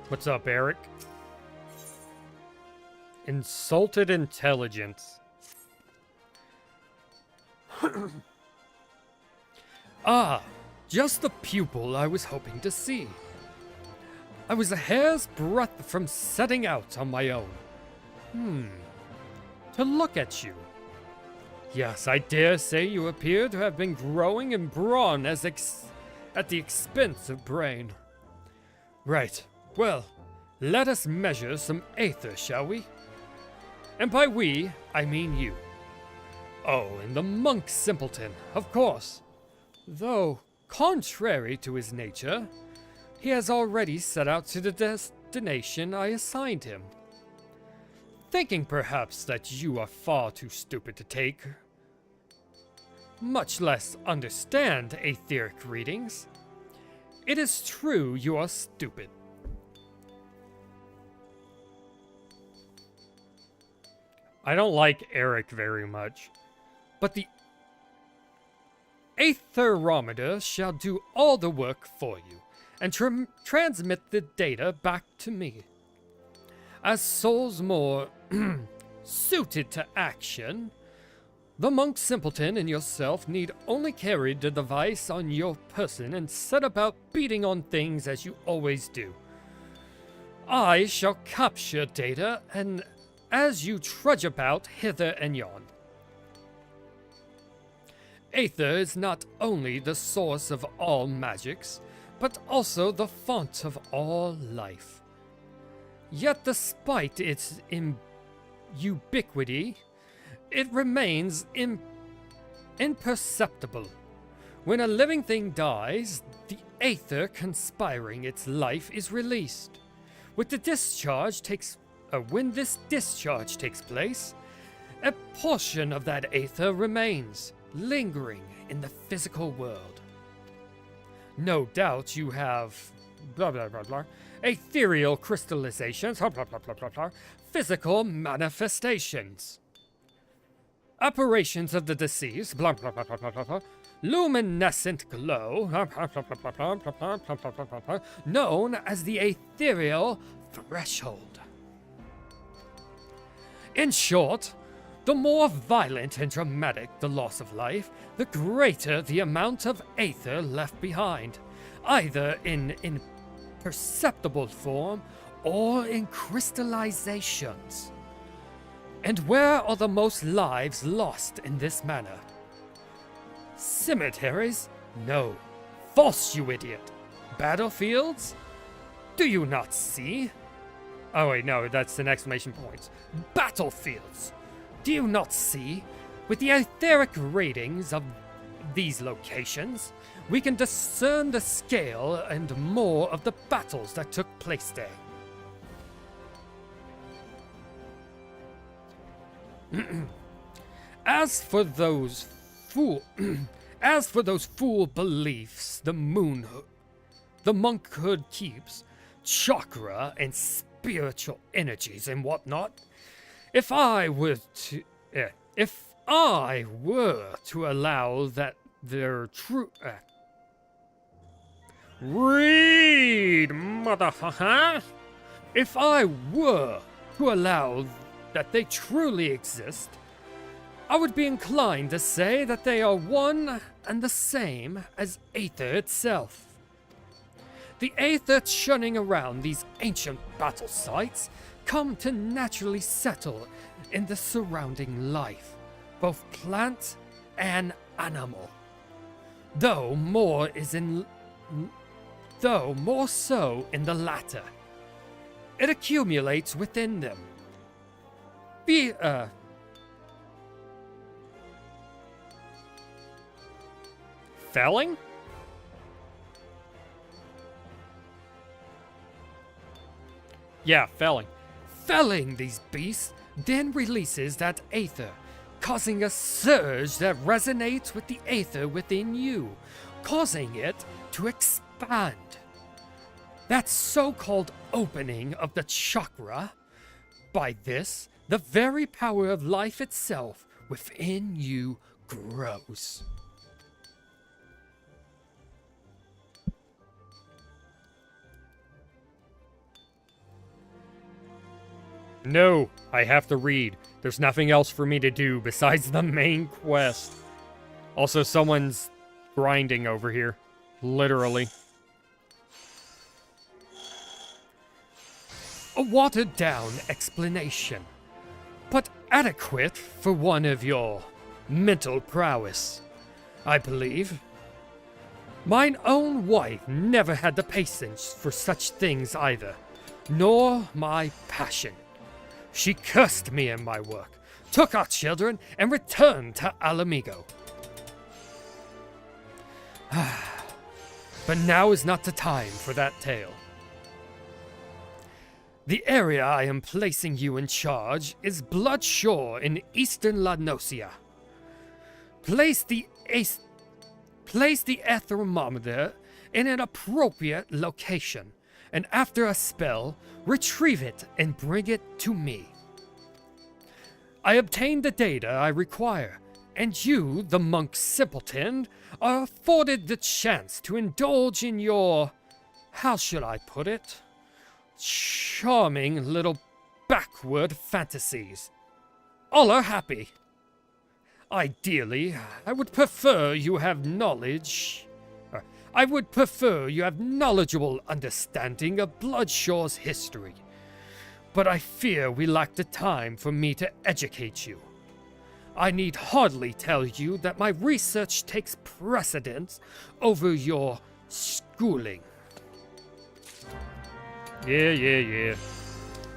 What's up, Eric? Insulted intelligence. Ah, just the pupil I was hoping to see. I was a hair's breadth from setting out on my own. To look at you. Yes, I dare say you appear to have been growing in brawn at the expense of brain. Right, well, let us measure some aether, shall we? And by we, I mean you. Oh, and the monk simpleton, of course. Though, contrary to his nature, he has already set out to the destination I assigned him. Thinking perhaps that you are far too stupid to take, much less understand etheric readings. It is true you are stupid. I don't like Eric very much, but the aetherometer shall do all the work for you, and transmit the data back to me. As souls more suited to action, the monk simpleton and yourself need only carry the device on your person and set about beating on things as you always do. I shall capture data, and as you trudge about hither and yon. Aether is not only the source of all magics, but also the font of all life. Yet despite its ubiquity, it remains imperceptible. When a living thing dies, the aether conspiring its life is released. When this discharge takes place, a portion of that aether remains, lingering in the physical world. No doubt you have blah blah blah blah, ethereal crystallizations, blah blah blah blah blah, physical manifestations. Apparitions of the deceased, blah blah blah blah blah blah, luminescent glow, blah blah blah blah blah blah blah blah blah blah, known as the ethereal threshold. In short, the more violent and dramatic the loss of life, the greater the amount of aether left behind, either in imperceptible form or in crystallizations. And where are the most lives lost in this manner? Cemeteries? No. False, you idiot. Battlefields? Do you not see? Oh wait, no, that's an exclamation point. Battlefields! Do you not see? With the etheric ratings of these locations, we can discern the scale and more of the battles that took place there. As for those fool beliefs the monkhood keeps, chakra and spiritual energies and whatnot, if I were to allow that their true read, motherfucker. If I were to allow that they truly exist, I would be inclined to say that they are one and the same as aether itself. The aether churning around these ancient battle sites come to naturally settle in the surrounding life, both plant and animal. Though more so in the latter. It accumulates within them. Felling? Yeah, felling. Felling these beasts then releases that aether, causing a surge that resonates with the aether within you, causing it to expand. That so-called opening of the chakra, by this, the very power of life itself within you grows. No, I have to read. There's nothing else for me to do besides the main quest. Also, someone's grinding over here. Literally. A watered-down explanation, but adequate for one of your mental prowess, I believe. Mine own wife never had the patience for such things either, nor my passion. She cursed me and my work, took our children, and returned to Alamigo. But now is not the time for that tale. The area I am placing you in charge is Bloodshore in eastern La Nocia. Place the thermometer in an appropriate location, and after a spell, retrieve it and bring it to me. I obtained the data I require, and you, the monk simpleton, are afforded the chance to indulge in your, how should I put it, charming little backward fantasies. All are happy. Ideally, I would prefer you have knowledgeable understanding of Bloodshore's history. But I fear we lack the time for me to educate you. I need hardly tell you that my research takes precedence over your schooling. Yeah.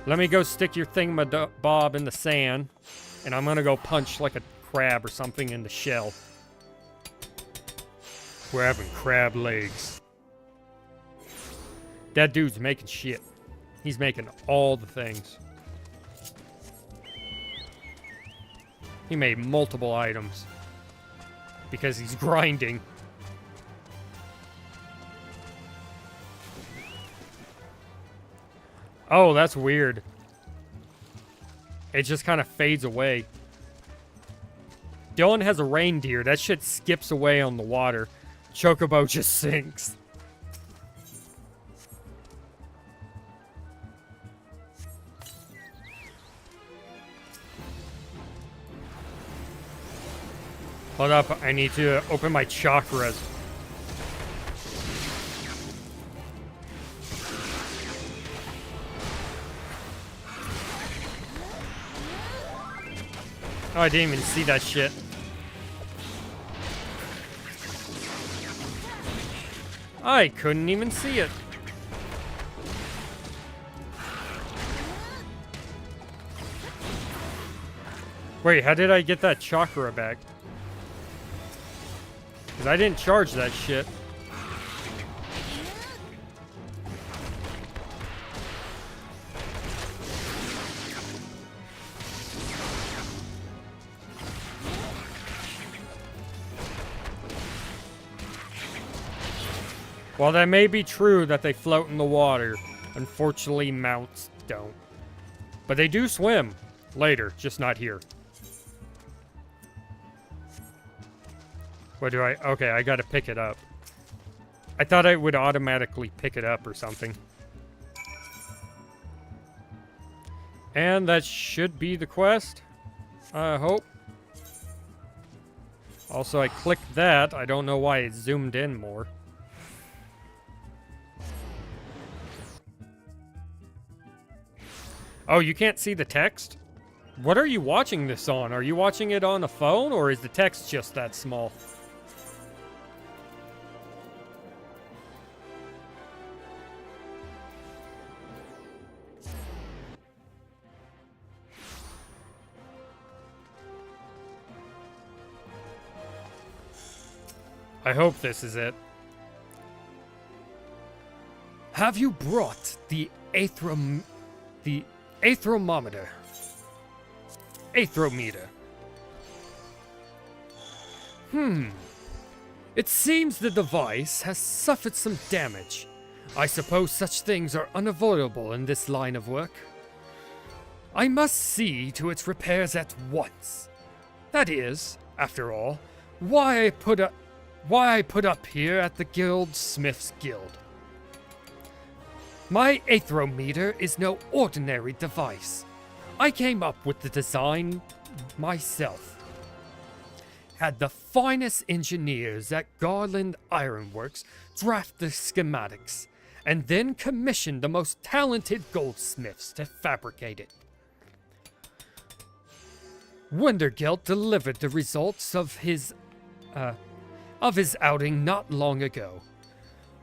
Let me go stick your thingamabob in the sand, and I'm gonna go punch like a crab or something in the shell. We're having crab legs. That dude's making shit. He's making all the things. He made multiple items. Because he's grinding. Oh, that's weird. It just kind of fades away. Dylan has a reindeer. That shit skips away on the water. Chocobo just sinks. Hold up, I need to open my chakras. Oh, I didn't even see that shit. I couldn't even see it. Wait, how did I get that chakra back? Because I didn't charge that shit. While that may be true that they float in the water, unfortunately mounts don't. But they do swim. Later, just not here. What do I... Okay, I gotta pick it up. I thought I would automatically pick it up or something. And that should be the quest. I hope. Also, I clicked that. I don't know why it zoomed in more. Oh, you can't see the text? What are you watching this on? Are you watching it on a phone, or is the text just that small? I hope this is it. Have you brought the aethrometer? It seems the device has suffered some damage. I suppose such things are unavoidable in this line of work. I must see to its repairs at once. That is, after all, why I put up here at the Guildsmiths Guild. My aethrometer is no ordinary device. I came up with the design myself. Had the finest engineers at Garland Ironworks draft the schematics, and then commissioned the most talented goldsmiths to fabricate it. Wendergelt delivered the results of his outing not long ago.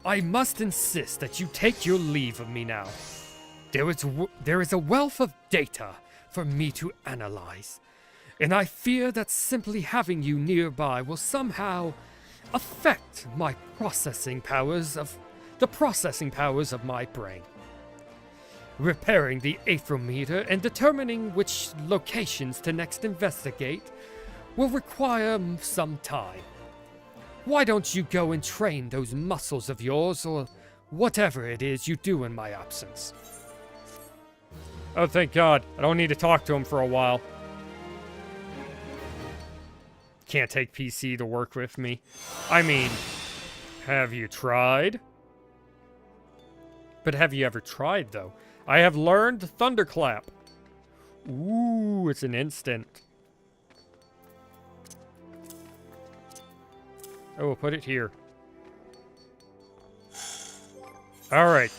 I must insist that you take your leave of me now. There is a wealth of data for me to analyze, and I fear that simply having you nearby will somehow affect the processing powers of my brain. Repairing the aethrometer and determining which locations to next investigate will require some time. Why don't you go and train those muscles of yours, or whatever it is you do in my absence? Oh, thank God. I don't need to talk to him for a while. Can't take PC to work with me. I mean, have you tried? But have you ever tried, though? I have learned Thunderclap. Ooh, it's an instant. Oh, we'll put it here. Alright.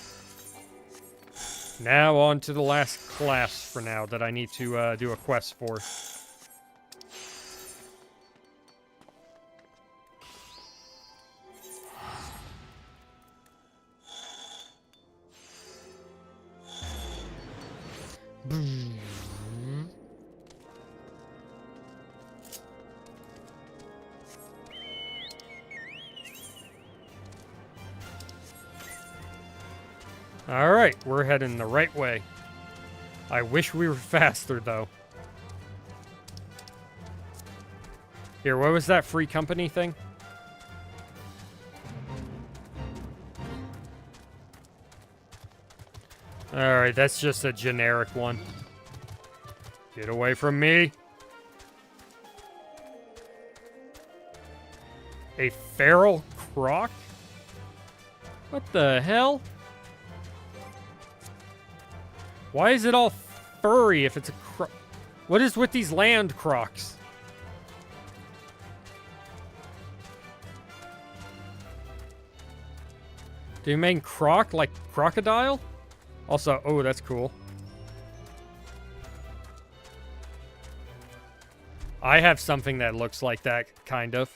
Now on to the last class for now that I need to do a quest for. Alright, we're heading the right way. I wish we were faster, though. Here, what was that free company thing? Alright, that's just a generic one. Get away from me. A feral croc? What the hell? Why is it all furry if it's a croc? What is with these land crocs? Do you mean croc like crocodile? Also, oh, that's cool. I have something that looks like that, kind of.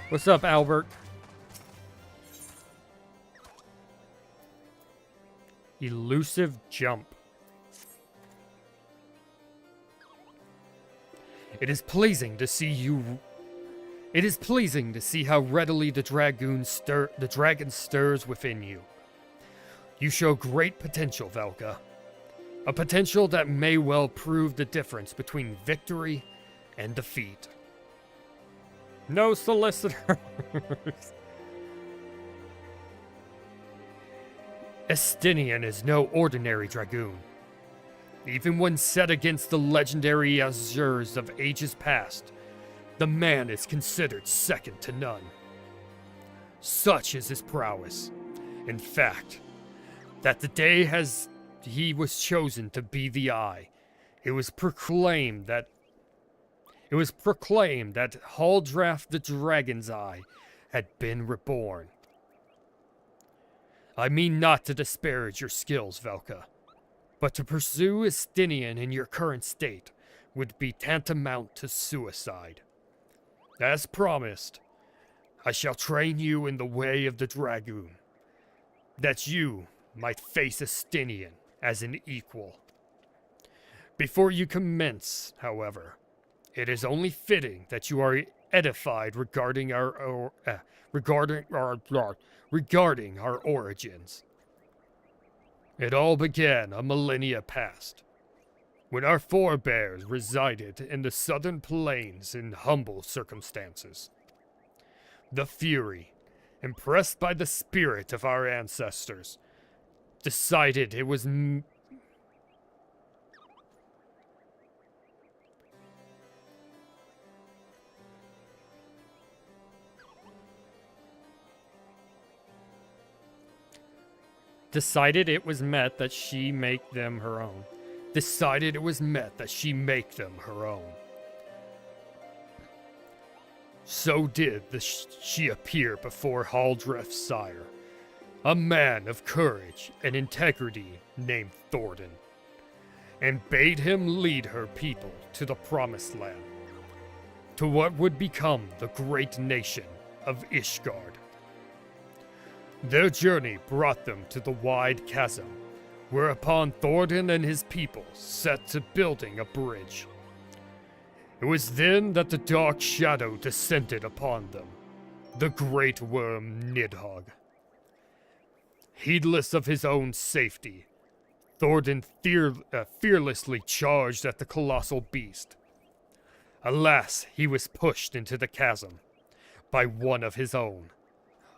What's up, Albert? Elusive jump. It is pleasing to see how readily the dragon stirs within you. You show great potential, Velka. A potential that may well prove the difference between victory and defeat. No solicitors. Estinian is no ordinary dragoon. Even when set against the legendary Azures of ages past, the man is considered second to none. Such is his prowess, in fact, that the day he was chosen to be the Eye, it was proclaimed that Haldrath the Dragon's Eye had been reborn. I mean not to disparage your skills, Velka, but to pursue Estinian in your current state would be tantamount to suicide. As promised, I shall train you in the way of the Dragoon, that you might face Estinian as an equal. Before you commence, however, it is only fitting that you are edified regarding our origins. It all began a millennia past, when our forebears resided in the southern plains in humble circumstances. The Fury, impressed by the spirit of our ancestors, decided it was met that she make them her own. So did she appear before Haldreth's sire, a man of courage and integrity named Thordan, and bade him lead her people to the Promised Land, to what would become the great nation of Ishgard. Their journey brought them to the wide chasm, whereupon Thordan and his people set to building a bridge. It was then that the dark shadow descended upon them, the great worm Nidhogg. Heedless of his own safety, Thordan fearlessly charged at the colossal beast. Alas, he was pushed into the chasm by one of his own,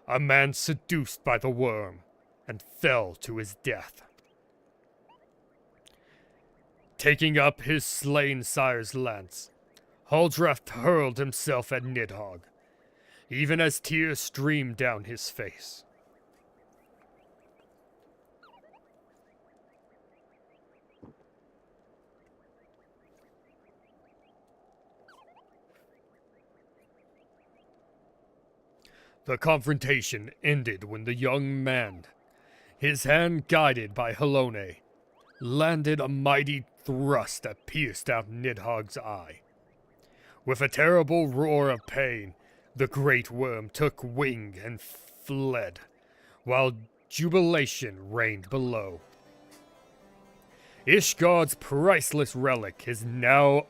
a man seduced by the worm, and fell to his death. Taking up his slain sire's lance, Haldrath hurled himself at Nidhogg, even as tears streamed down his face. The confrontation ended when the young man, his hand guided by Halone, landed a mighty thrust that pierced out Nidhogg's eye. With a terrible roar of pain, the great worm took wing and fled, while jubilation reigned below. Ishgard's priceless relic is now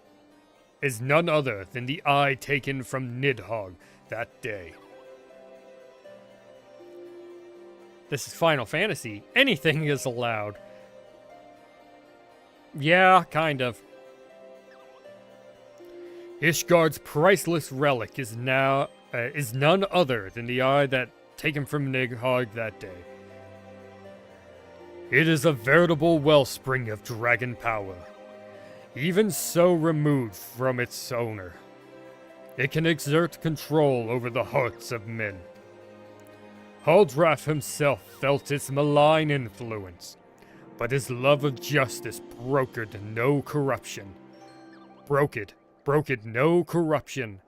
is none other than the eye taken from Nidhogg that day. This is Final Fantasy. Anything is allowed. Yeah, kind of. Ishgard's priceless relic is none other than the eye that taken from Nidhogg that day. It is a veritable wellspring of dragon power. Even so removed from its owner, it can exert control over the hearts of men. Haldrath himself felt its malign influence, but his love of justice brokered no corruption. Brokered no corruption,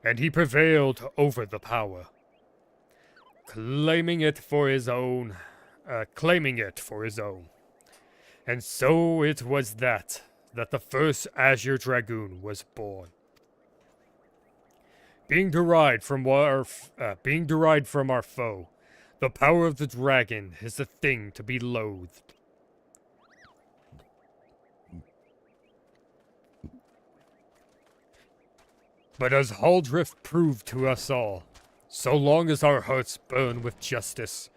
and he prevailed over the power, claiming it for his own. And so it was that the first Azure Dragoon was born. Being derived from our foe, the power of the dragon is a thing to be loathed. But as Haldrith proved to us all, so long as our hearts burn with justice,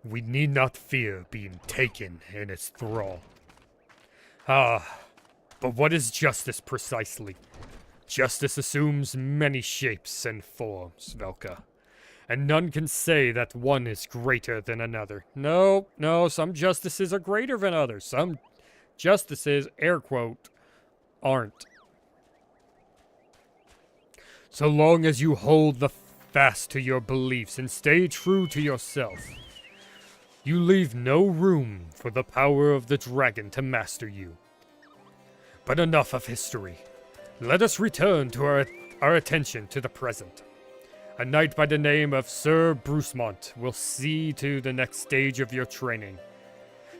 we need not fear being taken in its thrall. But what is justice precisely? Justice assumes many shapes and forms, Velka. And none can say that one is greater than another. No, some justices are greater than others. Some justices, air quote, aren't. So long as you hold fast to your beliefs and stay true to yourself, you leave no room for the power of the dragon to master you. But enough of history. Let us return to our attention to the present. A knight by the name of Sir Brucemont will see to the next stage of your training.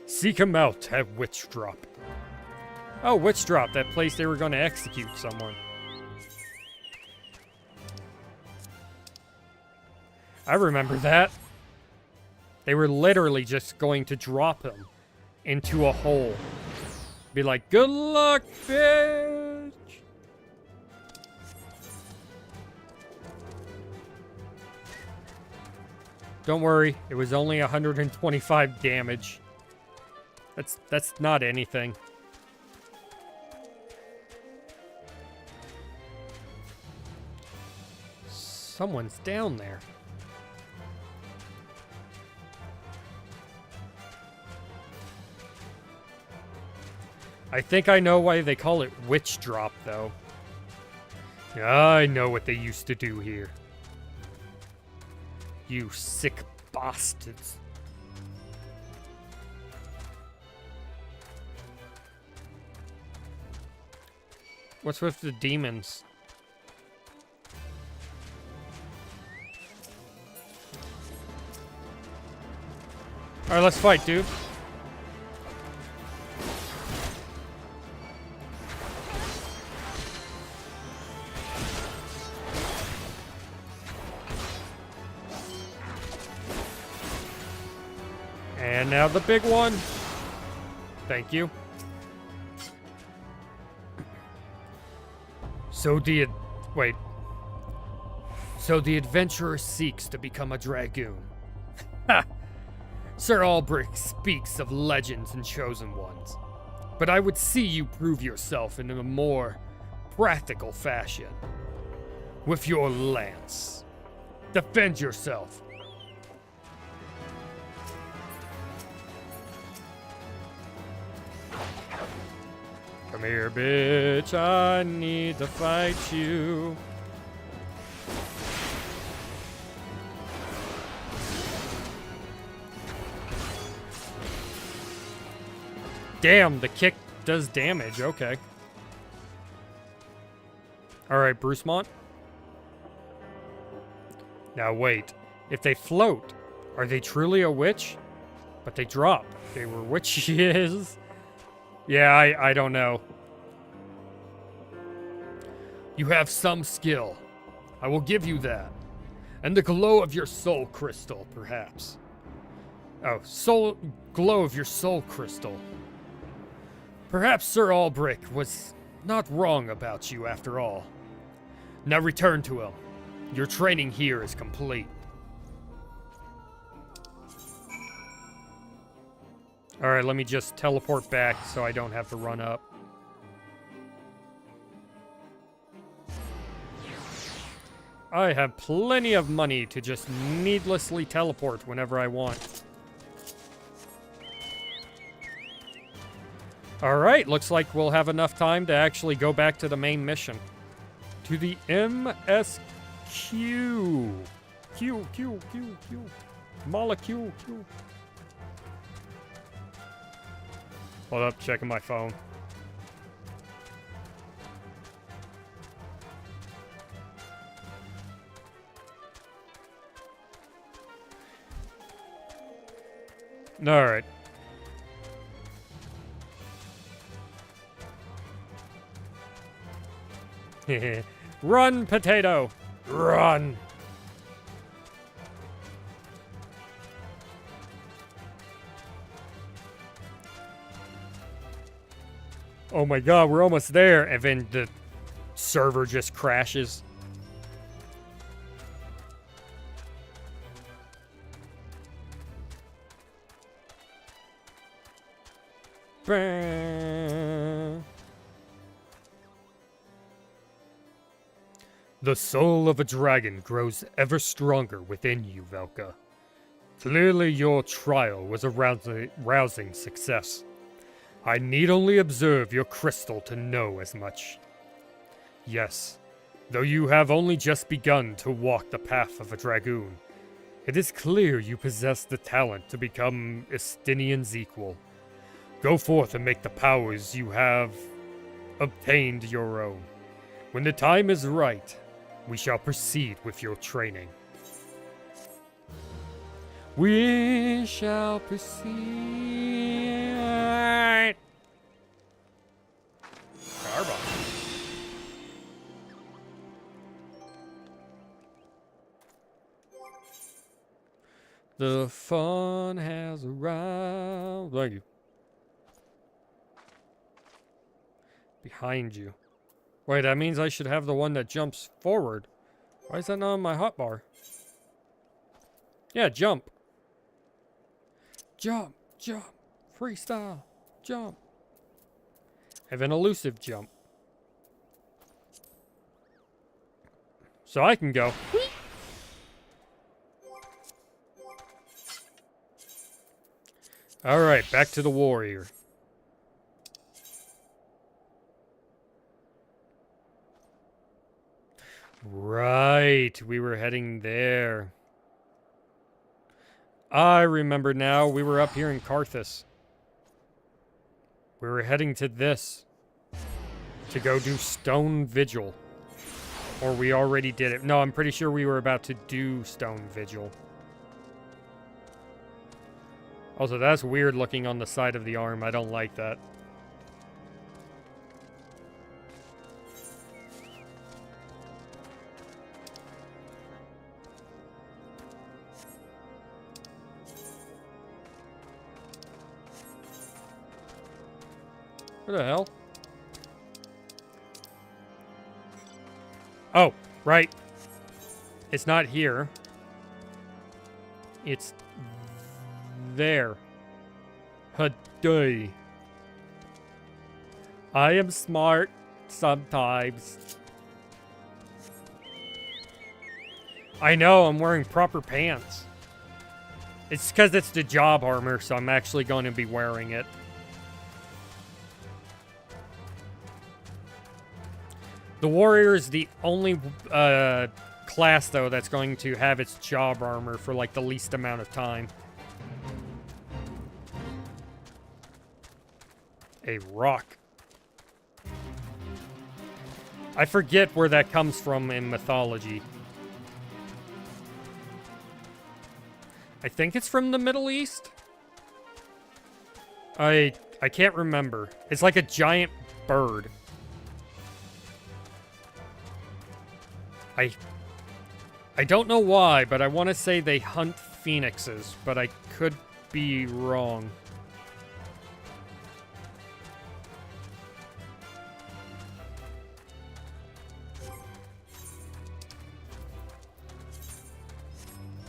Seek him out at Witch Drop. Oh, Witch Drop, that place they were going to execute someone. I remember that. They were literally just going to drop him into a hole. Be like, good luck, bitch! Don't worry, it was only 125 damage. That's not anything. Someone's down there. I think I know why they call it Witch Drop, though. I know what they used to do here. You sick bastards. What's with the demons? Alright, let's fight, dude. And now the big one. Thank you. So the adventurer seeks to become a dragoon. Ha! Sir Albrecht speaks of legends and chosen ones. But I would see you prove yourself in a more practical fashion. With your lance. Defend yourself. Come here, bitch. I need to fight you. Damn, the kick does damage. Okay. Alright, Brucemont. Now wait. If they float, are they truly a witch? But they drop. They were witches. Yeah, I don't know. You have some skill. I will give you that. And the glow of your soul crystal, perhaps. Glow of your soul crystal. Perhaps Sir Albrecht was not wrong about you after all. Now return to him. Your training here is complete. Alright, let me just teleport back so I don't have to run up. I have plenty of money to just needlessly teleport whenever I want. Alright, looks like we'll have enough time to actually go back to the main mission. To the MSQ. Q. Molecule Q. Hold up, checking my phone. Alright. Run, potato! Run! Oh my god, we're almost there, and then the server just crashes. The soul of a dragon grows ever stronger within you, Velka. Clearly your trial was a rousing success. I need only observe your crystal to know as much. Yes, though you have only just begun to walk the path of a dragoon, it is clear you possess the talent to become Estinian's equal. Go forth and make the powers you have obtained your own. When the time is right, we shall proceed with your training. We shall proceed. Carbon. The fun has arrived. Thank you. Behind you. Wait, that means I should have the one that jumps forward. Why is that not on my hotbar? Yeah, jump. Jump, jump. Freestyle. Jump. Have an elusive jump. So I can go. Alright, back to the warrior. Right, we were heading there. I remember now, we were up here in Karthus. We were heading to this. To go do Stone Vigil. Or we already did it. No, I'm pretty sure we were about to do Stone Vigil. Also, that's weird looking on the side of the arm. I don't like that. What the hell? Oh, right. It's not here. It's there. Haday. I am smart sometimes. I know, I'm wearing proper pants. It's because it's the job armor, so I'm actually going to be wearing it. The warrior is the only class, though, that's going to have its job armor for, like, the least amount of time. A rock. I forget where that comes from in mythology. I think it's from the Middle East? I can't remember. It's like a giant bird. I don't know why, but I want to say they hunt phoenixes, but I could be wrong.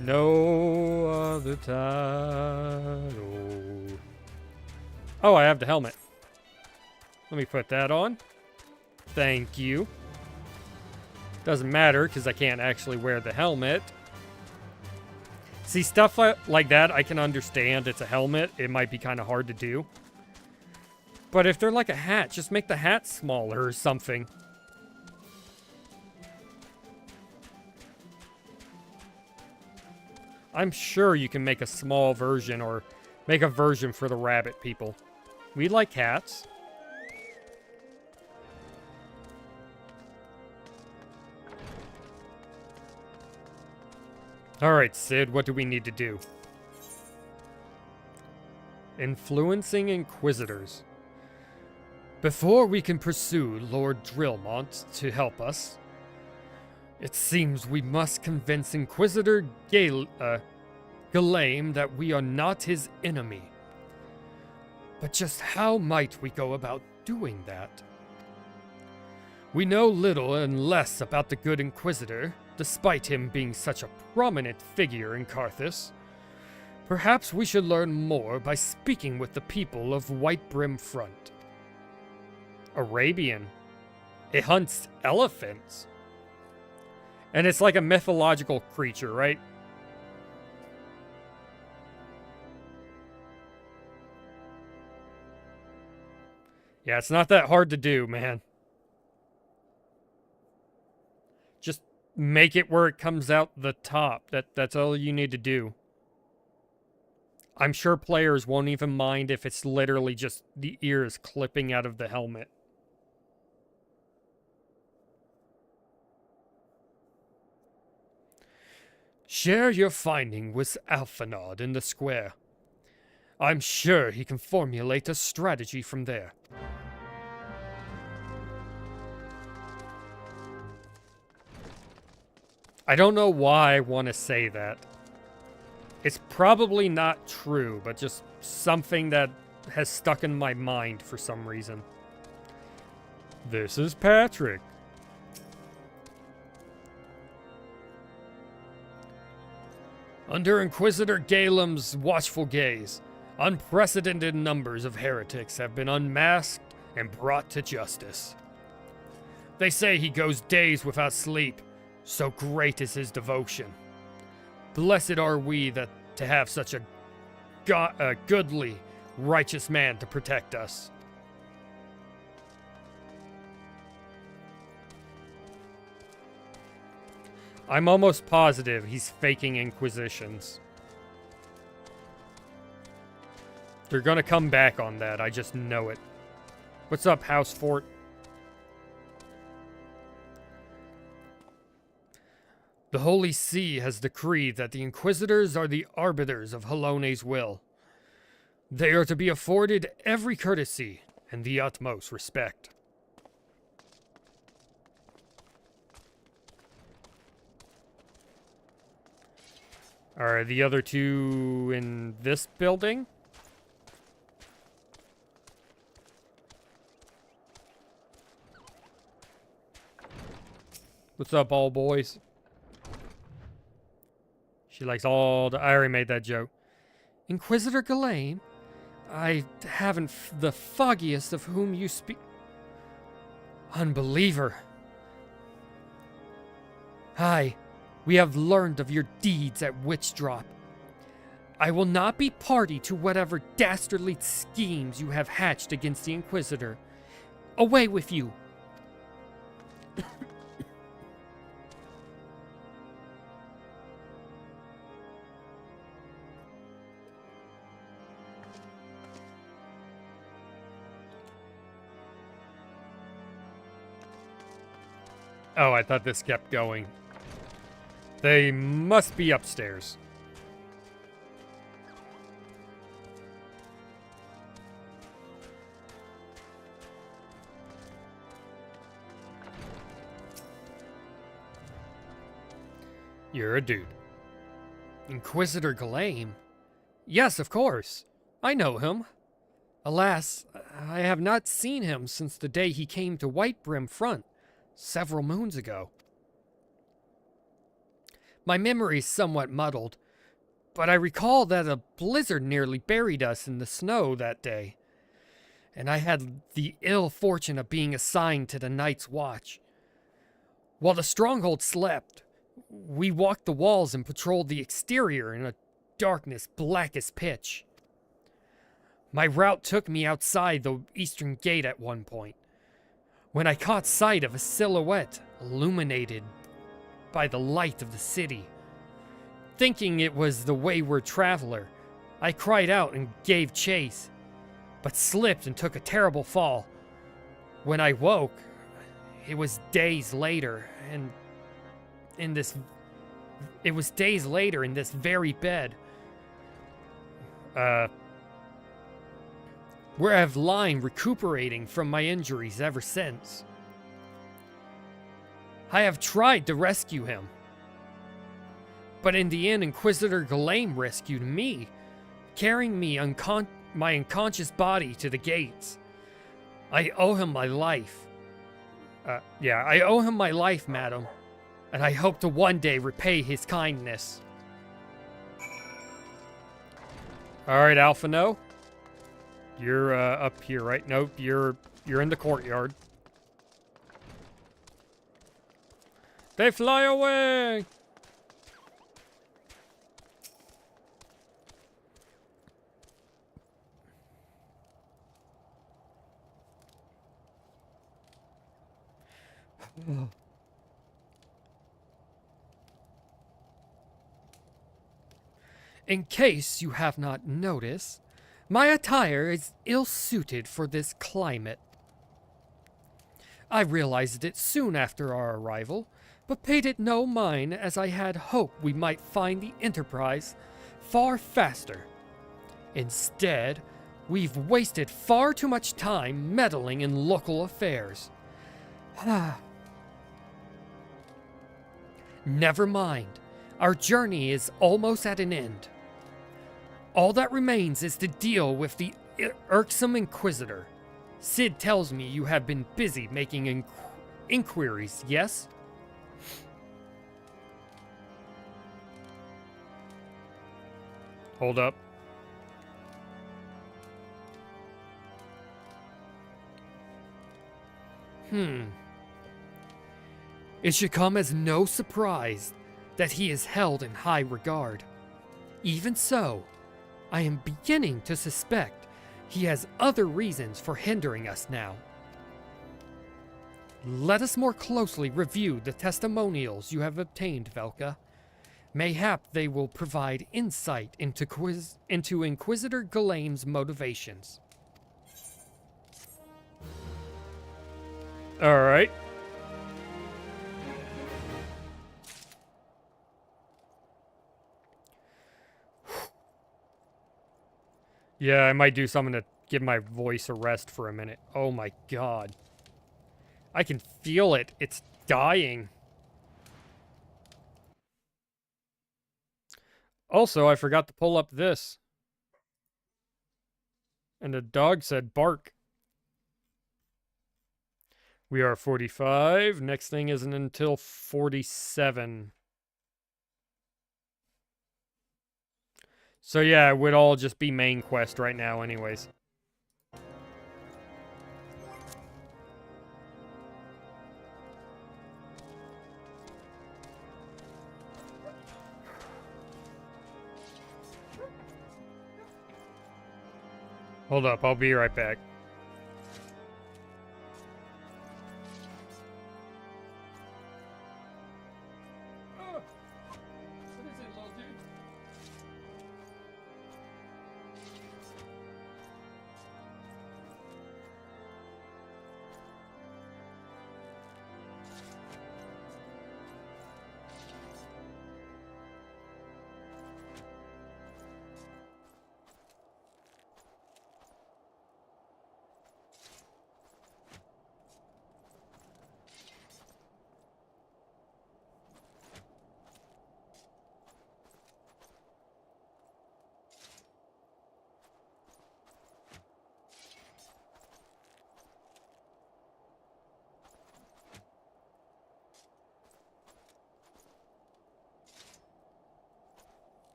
No other title. Oh, I have the helmet. Let me put that on. Thank you. Doesn't matter because I can't actually wear the helmet. See, stuff like that I can understand. It's a helmet. It might be kind of hard to do. But if they're like a hat, just make the hat smaller or something. I'm sure you can make a small version or make a version for the rabbit people. We like hats. Alright, Sid, what do we need to do? Influencing Inquisitors. Before we can pursue Lord Drillmont to help us, it seems we must convince Inquisitor Ghalame that we are not his enemy. But just how might we go about doing that? We know little and less about the good Inquisitor, despite him being such a prominent figure in Karthus. Perhaps we should learn more by speaking with the people of White Brim Front. Arabian. It hunts elephants. And it's like a mythological creature, right? Yeah, it's not that hard to do, man. Just make it where it comes out the top. That's all you need to do. I'm sure players won't even mind if it's literally just the ears clipping out of the helmet. Share your finding with Alphanod in the square. I'm sure he can formulate a strategy from there. I don't know why I want to say that. It's probably not true, but just something that has stuck in my mind for some reason. This is Patrick. Under Inquisitor Ghalem's watchful gaze, unprecedented numbers of heretics have been unmasked and brought to justice. They say he goes days without sleep, so great is his devotion. Blessed are we that to have such a goodly, righteous man to protect us. I'm almost positive he's faking inquisitions. They're gonna come back on that, I just know it. What's up, House Fort? The Holy See has decreed that the Inquisitors are the arbiters of Halone's will. They are to be afforded every courtesy and the utmost respect. Are the other two in this building? What's up, all boys? She likes all the... I already made that joke. Inquisitor Ghalame? I haven't the foggiest of whom you speak... Unbeliever. Hi. We have learned of your deeds at Witchdrop. I will not be party to whatever dastardly schemes you have hatched against the Inquisitor. Away with you! Oh, I thought this kept going. They must be upstairs. You're a dude. Inquisitor Ghalame? Yes, of course. I know him. Alas, I have not seen him since the day he came to White Brim Front, several moons ago. My memory is somewhat muddled, but I recall that a blizzard nearly buried us in the snow that day, and I had the ill fortune of being assigned to the night's watch. While the stronghold slept, we walked the walls and patrolled the exterior in a darkness black as pitch. My route took me outside the eastern gate at one point, when I caught sight of a silhouette illuminated by the light of the city. Thinking it was the wayward traveler, I cried out and gave chase, but slipped and took a terrible fall. When I woke, it was days later, and in this very bed. Where I've lain recuperating from my injuries ever since. I have tried to rescue him, but in the end, Inquisitor Ghalane rescued me, carrying me my unconscious body to the gates. I owe him my life. I owe him my life, madam, and I hope to one day repay his kindness. Alright, Alphino. You're up here, right? Nope, you're in the courtyard. They fly away! In case you have not noticed, my attire is ill-suited for this climate. I realized it soon after our arrival, but paid it no mind as I had hoped we might find the Enterprise far faster. Instead, we've wasted far too much time meddling in local affairs. Never mind, our journey is almost at an end. All that remains is to deal with the irksome Inquisitor. Sid tells me you have been busy making inquiries, yes? Hold up. It should come as no surprise that he is held in high regard. Even so, I am beginning to suspect he has other reasons for hindering us now. Let us more closely review the testimonials you have obtained, Velka. Mayhap they will provide insight into Inquisitor Ghalane's motivations. Alright. Yeah, I might do something to give my voice a rest for a minute. Oh my god. I can feel it. It's dying. Also, I forgot to pull up this. And the dog said bark. We are 45. Next thing isn't until 47. So yeah, it would all just be main quest right now anyways. Hold up, I'll be right back.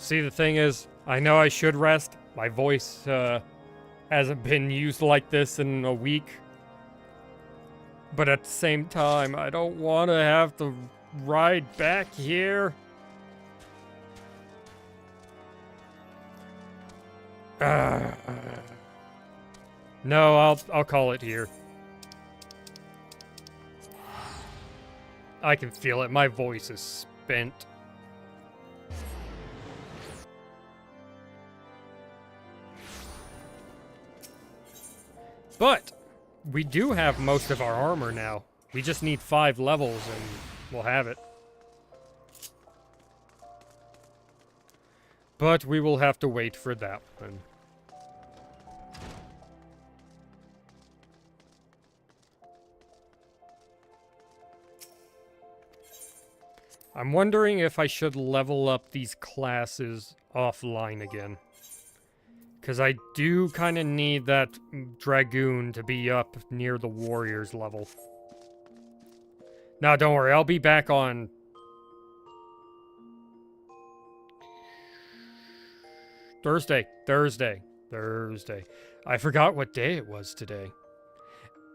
See, the thing is, I know I should rest. My voice hasn't been used like this in a week. But at the same time, I don't want to have to ride back here. No, I'll call it here. I can feel it. My voice is spent. But we do have most of our armor now. We just need 5 levels and we'll have it. But we will have to wait for that one. I'm wondering if I should level up these classes offline again. Because I do kind of need that Dragoon to be up near the Warriors level. Now, don't worry, I'll be back on... Thursday. I forgot what day it was today.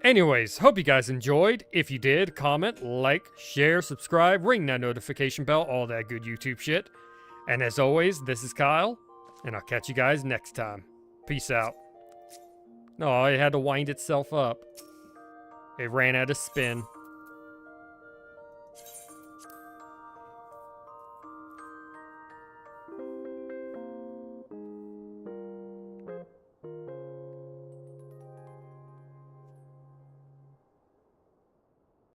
Anyways, hope you guys enjoyed. If you did, comment, like, share, subscribe, ring that notification bell, all that good YouTube shit. And as always, this is Kyle, and I'll catch you guys next time. Peace out. No, it had to wind itself up. It ran out of spin.